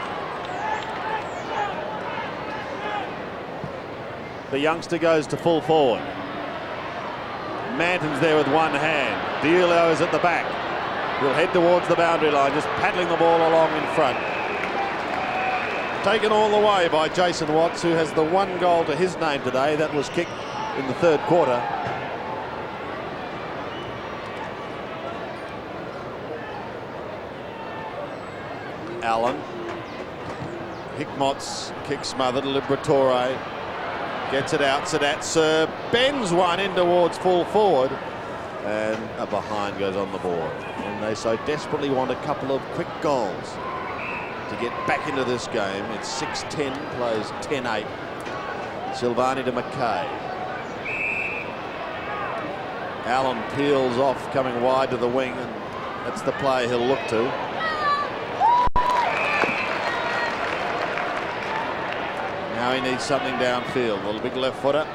The youngster goes to full forward. Manton's there with one hand. DiIulio is at the back. He'll head towards the boundary line, just paddling the ball along in front. Taken all the way by Jason Watts, who has the 1 goal to his name today. That was kicked in the 3rd quarter. Allen. Hickmott's kick smothered. Liberatore gets it out. Sadat Sir bends one in towards full forward, and a behind goes on the board. And they so desperately want a couple of quick goals to get back into this game. It's 6-10, plays 10-8. Silvani to McKay. Allen peels off, coming wide to the wing, and that's the play he'll look to. Now he needs something downfield. A little big left footer.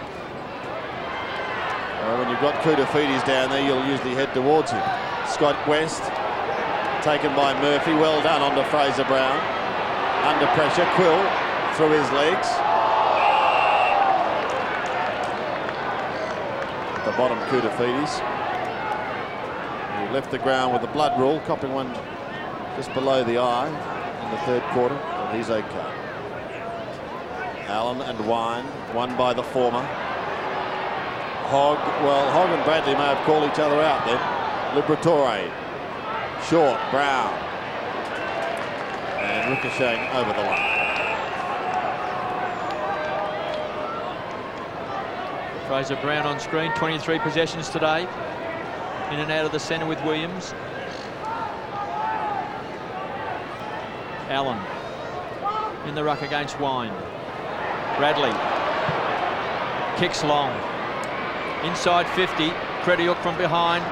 Well, when you've got Koutafidis down there, you'll usually head towards him. Scott West, taken by Murphy. Well done onto Fraser Brown. Under pressure, Quill through his legs. At the bottom, Koutafidis. He left the ground with the blood rule, copping one just below the eye in the 3rd quarter, but he's okay. Allen and Wine, won by the former. Hogg, well, Hogg and Bradley may have called each other out then. Liberatore, short, Brown, and ricocheting over the line. Fraser Brown on screen, 23 possessions today. In and out of the centre with Williams. Allen in the ruck against Wine. Bradley kicks long. Inside 50. Crediok from behind.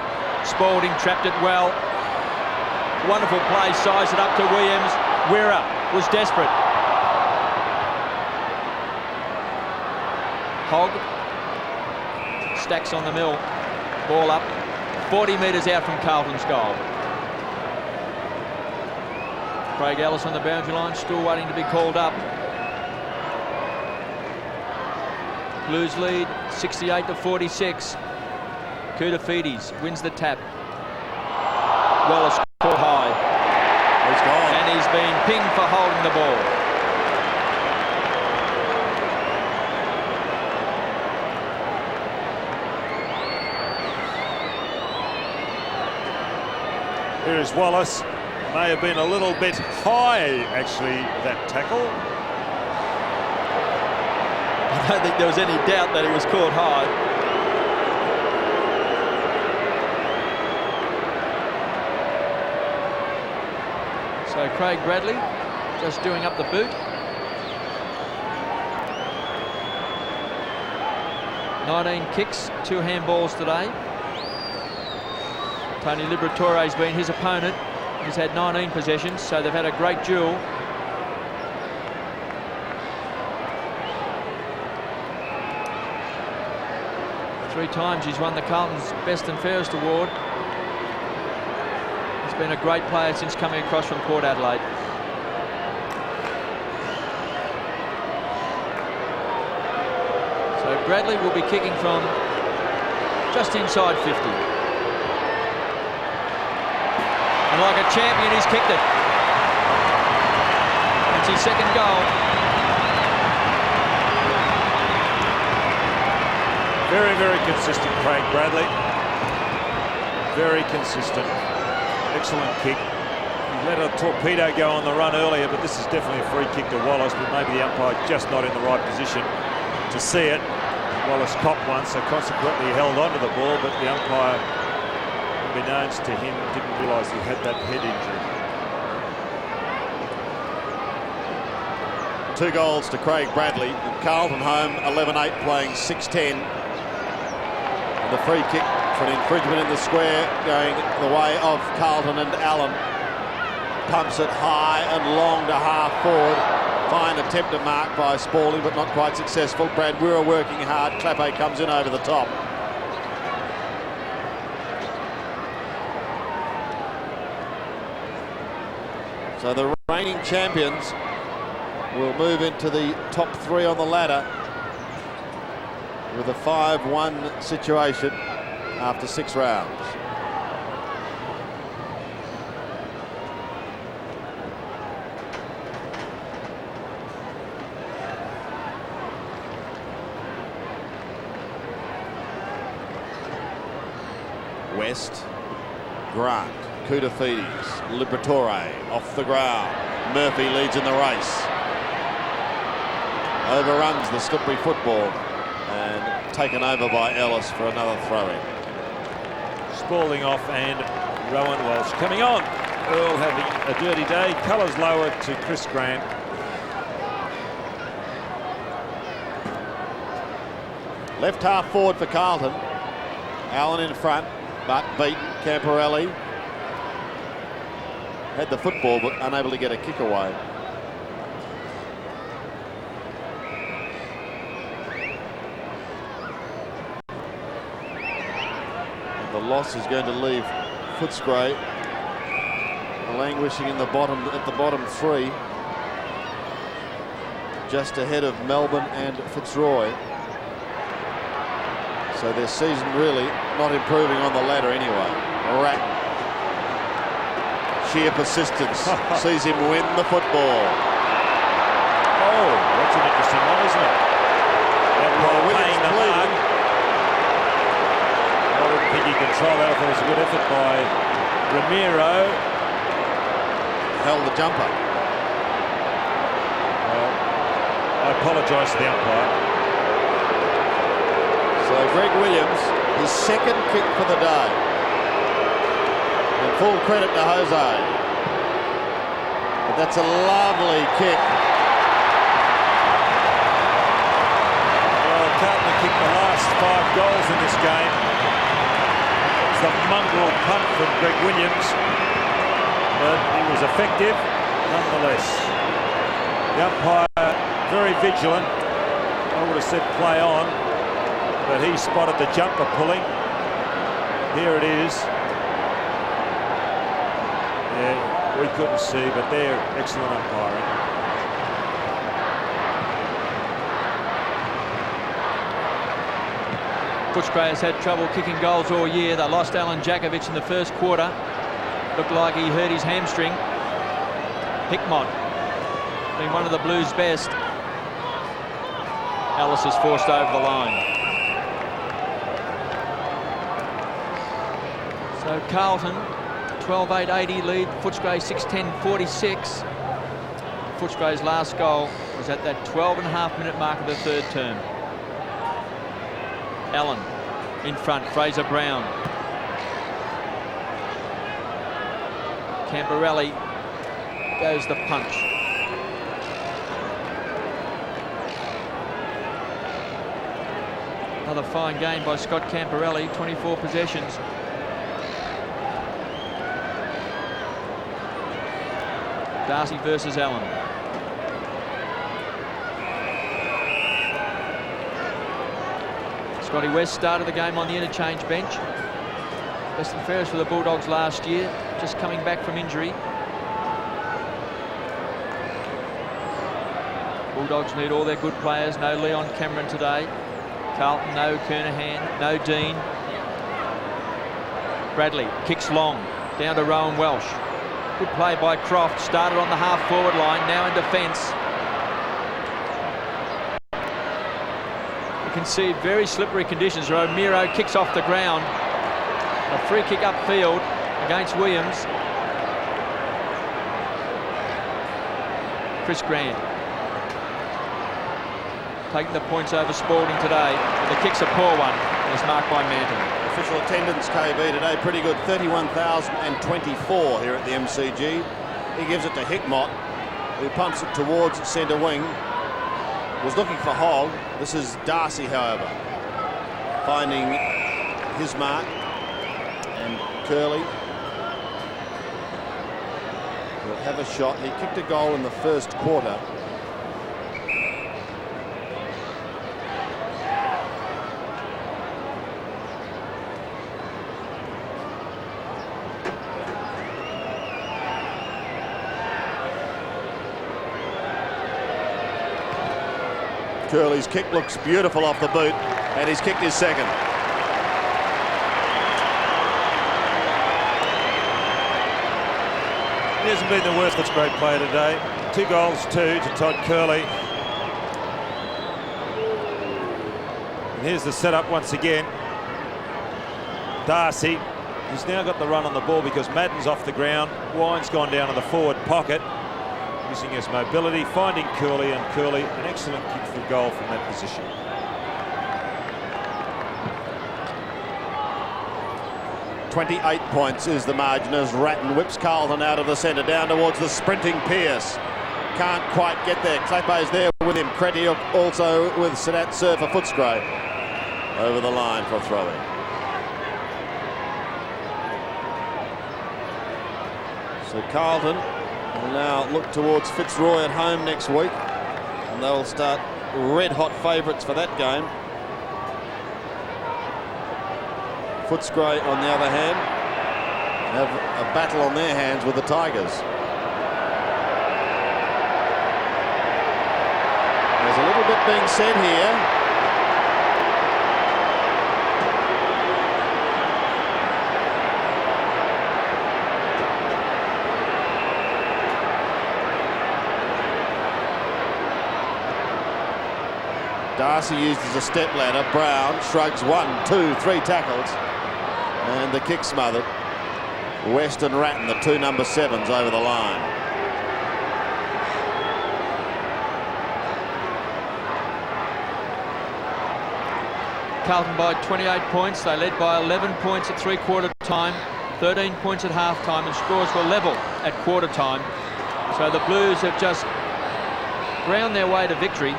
Spalding trapped it well. Wonderful play. Size it up to Williams. Wirra was desperate. Hogg stacks on the mill. Ball up. 40 metres out from Carlton's goal. Craig Ellis on the boundary line, still waiting to be called up. Blues lead 68-46. Koutafidis wins the tap. Wallace caught high. He's gone. And he's been pinged for holding the ball. Here is Wallace. May have been a little bit high, actually, that tackle. I don't think there was any doubt that he was caught high. So Craig Bradley just doing up the boot. 19 kicks, 2 handballs today. Tony Liberatore's been his opponent. He's had 19 possessions, so they've had a great duel. Three times he's won the Carlton's Best and Fairest award. He's been a great player since coming across from Port Adelaide. So Bradley will be kicking from just inside 50. And like a champion, he's kicked it. That's his second goal. Very, very consistent, Craig Bradley. Very consistent. Excellent kick. He let a torpedo go on the run earlier, but this is definitely a free kick to Wallace, but maybe the umpire just not in the right position to see it. Wallace copped one, so consequently he held on to the ball, but the umpire, unbeknownst to him, didn't realise he had that head injury. 2 goals to Craig Bradley. Carlton home 11-8, playing 6-10. And the free kick for an infringement in the square going the way of Carlton, and Allen pumps it high and long to half forward. Fine attempt to mark by Spaulding, but not quite successful. Brad Weir working hard. Clappe comes in over the top. So the reigning champions will move into the top 3 on the ladder with a 5-1 situation after 6 rounds. West, Grant, Koutafidis, Liberatore off the ground. Murphy leads in the race. Overruns the slippery football and taken over by Ellis for another throw-in. Spaulding off and Rowan Walsh coming on. Earl having a dirty day. Colours lower to Chris Grant. Left half forward for Carlton. Allen in front, but beaten. Camporelli had the football but unable to get a kick away. The loss is going to leave Footscray languishing in the bottom, at the bottom 3, just ahead of Melbourne and Fitzroy. So their season really not improving on the ladder anyway. Ratton, sheer persistence sees him win the football. Oh, that's an interesting one, isn't it? Well, Williams pleaded. I didn't think he controlled that. I thought it was a good effort by Ramiro. Held the jumper. Well, I apologise to the umpire. So Greg Williams, his second kick for the day. And full credit to Jose. But that's a lovely kick. Well, Carlton kicked the last 5 goals in this game. It's the mongrel punt from Greg Williams. But he was effective nonetheless. The umpire very vigilant. I would have said play on, but he spotted the jumper pulling. Here it is. Yeah, we couldn't see, but they're excellent umpiring. Footscray has had trouble kicking goals all year. They lost Alan Jakovic in the first quarter. Looked like he hurt his hamstring. Hickmott being one of the Blues' best. Ellis is forced over the line. So Carlton 12-8-80 lead. Footscray 6-10-46. Footscray's last goal was at that 12.5-minute mark of the third term. Allen in front, Fraser Brown. Camporelli goes the punch. Another fine game by Scott Camporelli, 24 possessions. Darcy versus Allen. Scotty West started the game on the interchange bench. Best and fairest for the Bulldogs last year, just coming back from injury. Bulldogs need all their good players. No Leon Cameron today. Carlton, no Kernahan, no Dean. Bradley kicks long, down to Rowan Welsh. Good play by Croft, started on the half-forward line, now in defence. You can see very slippery conditions. Romero kicks off the ground. A free kick upfield against Williams. Chris Grant taking the points over Spalding today. But the kick's a poor one, and it's marked by Manton. Official attendance, KB, today pretty good, 31,024 here at the MCG. He gives it to Hickmott, who pumps it towards centre wing. Was looking for Hogg. This is Darcy, however, finding his mark. And Curley will have a shot. He kicked a goal in the first quarter. Curley's kick looks beautiful off the boot, and he's kicked his second. He hasn't been the worst Footscray player today. 2 goals, 2 to Todd Curley. And here's the setup once again. Darcy, he's now got the run on the ball because Madden's off the ground. Wine's gone down to the forward pocket, using his mobility, finding Curley, and Curley, an excellent kick for goal from that position. .28 points is the margin as Ratton whips Carlton out of the centre down towards the sprinting Pearce. Can't quite get there. Kleppe's there with him. Kretiuk also with Sadat Surf for Footscray. Over the line for throwing. So Carlton will now look towards Fitzroy at home next week, and they'll start red-hot favourites for that game. Footscray, on the other hand, have a battle on their hands with the Tigers. There's a little bit being said here. Darcy used as a step ladder. Brown shrugs 1, 2, 3 tackles. And the kick smothered. West and Ratton, the 2 number 7s, over the line. Carlton by 28 points. They led by 11 points at three-quarter time, 13 points at half-time, and scores were level at quarter time. So the Blues have just ground their way to victory.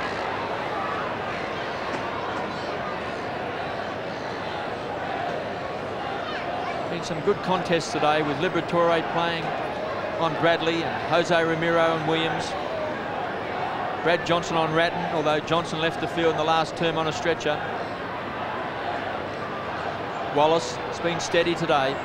Some good contests today with Liberatore playing on Bradley and Jose Romero and Williams. Brad Johnson on Ratton, although Johnson left the field in the last term on a stretcher. Wallace has been steady today.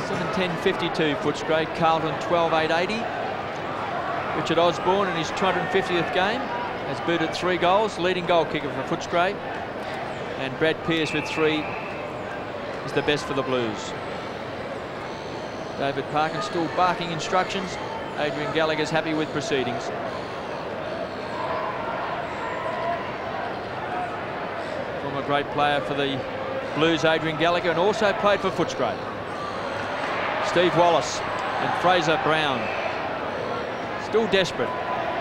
7:10:52 Footscray. Carlton 12:8:80. Richard Osborne in his 250th game has booted 3 goals, leading goal kicker for Footscray. And Brad Pearce with 3 is the best for the Blues. David Parkin still barking instructions. Adrian Gallagher's happy with proceedings. Former great player for the Blues, Adrian Gallagher, and also played for Footscray. Steve Wallace and Fraser Brown still desperate.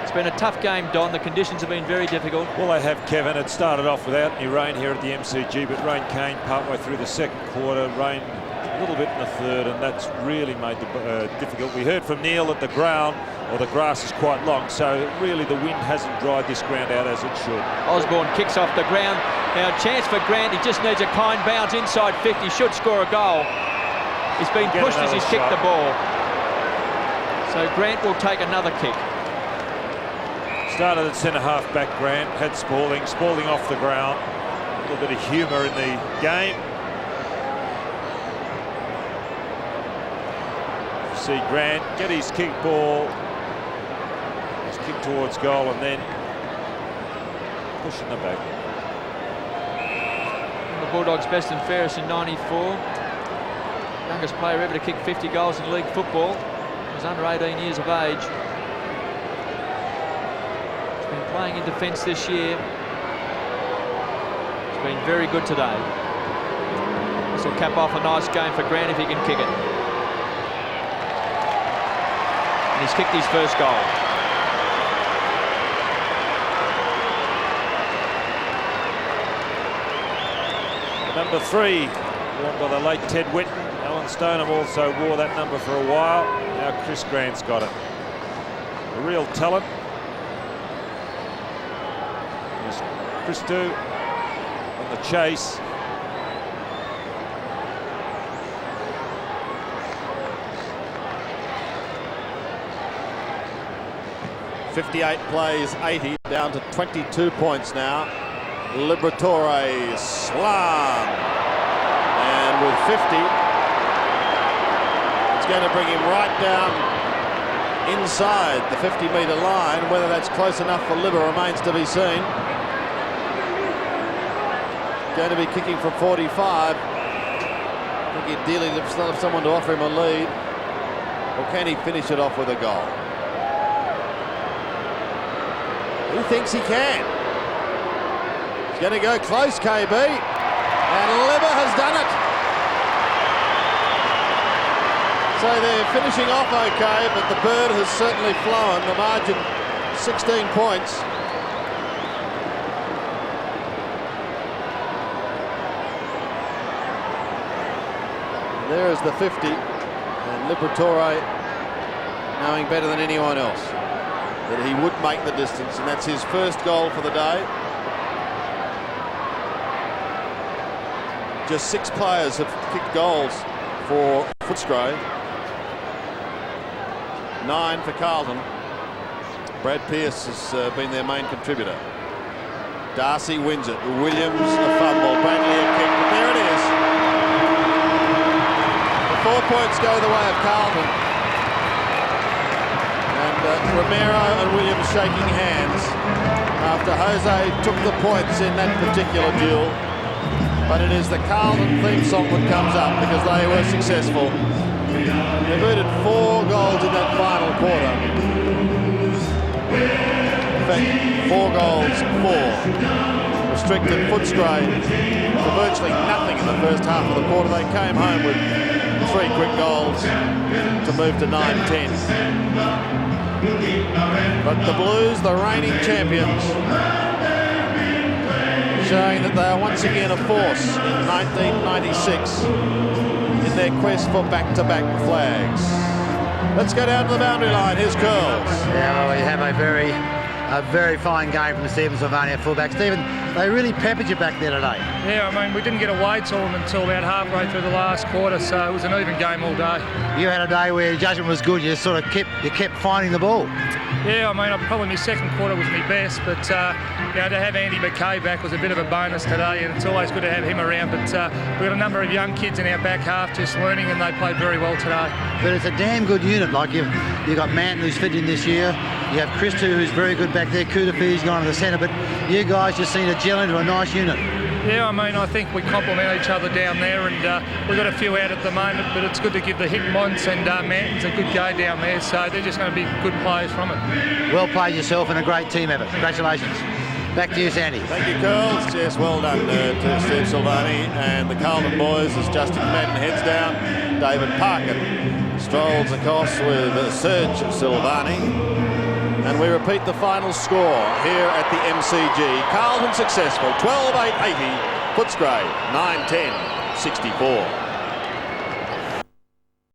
It's been a tough game, Don. The conditions have been very difficult. Well, they have, Kevin. It started off without any rain here at the MCG, but rain came partway through the second quarter, rain a little bit in the third, and that's really made it difficult. We heard from Neil that the ground, or the grass, is quite long, so really the wind hasn't dried this ground out as it should. Osborne kicks off the ground. Now a chance for Grant. He just needs a kind bounce inside 50. Should score a goal. He's been pushed as he's kicked the ball. So Grant will take another kick. Started at centre-half back, Grant. Had Spalding off the ground. A little bit of humour in the game. You see Grant get his kick ball. His kick towards goal and then pushing the back. The Bulldogs best and fairest in '94. Youngest player ever to kick 50 goals in league football. He was under 18 years of age. He's been playing in defence this year. He's been very good today. This will cap off a nice game for Grant if he can kick it. And he's kicked his first goal. Number 3, worn by the late Ted Whitten. Alan Stoneham also wore that number for a while. Now Chris Grant's got it. A real talent. Here's Christou on the chase. '58 plays 80, down to 22 points now. Liberatore slam, and with 50, it's going to bring him right down inside the 50-metre line. Whether that's close enough for Libba remains to be seen. Going to be kicking from 45. I think he'd dearly love someone to offer him a lead, or can he finish it off with a goal? He thinks he can. He's going to go close, KB, and Libba has done it. So they're finishing off okay, but the bird has certainly flown. The margin 16 points. And there is the 50, and Liberatore, knowing better than anyone else that he would make the distance, and that's his first goal for the day. Just 6 players have kicked goals for Footscray. 9 for Carlton. Brad Pearce has been their main contributor. Darcy wins it. Williams a fumble. Bradley a kick. But there it is. The 4 points go the way of Carlton. And Romero and Williams shaking hands after Jose took the points in that particular duel. But it is the Carlton theme song that comes up because they were successful. They booted 4 goals in that final quarter. In fact, 4 goals, 4. Restricted Footscray for virtually nothing in the first half of the quarter. They came home with 3 quick goals to move to 9-10. But the Blues, the reigning champions, showing that they are once again a force in 1996 in their quest for back-to-back flags. Let's go down to the boundary line. Here's Curls. Yeah, well, we have a very a very fine game from Stephen Sylvania fullback. Stephen, they really peppered you back there today. Yeah, I mean, we didn't get away to them until about halfway through the last quarter, so it was an even game all day. You had a day where your judgment was good. You sort of kept finding the ball. Yeah, I mean, probably my second quarter was my best, but you know, to have Andy McKay back was a bit of a bonus today, and it's always good to have him around. But we've got a number of young kids in our back half just learning, and they played very well today. But it's a damn good unit. Like you've got Manton, who's fit in this year. You have Christo, who's very good back there. Kudafi's gone to the centre, but you guys just seem to gel into a nice unit. Yeah, I mean, I think we complement each other down there, and we've got a few out at the moment, but it's good to give the Hickmons and Manton's a good go down there, so they're just going to be good players from it. Well played yourself and a great team effort. Congratulations. Back to you, Sandy. Thank you, Curls. Yes, well done to Steve Silvani and the Carlton boys as Justin Madden heads down. David Parkin strolls across with Serge Silvani. And we repeat the final score here at the MCG. Carlton successful, 12-8-80. Footscray, 9-10-64.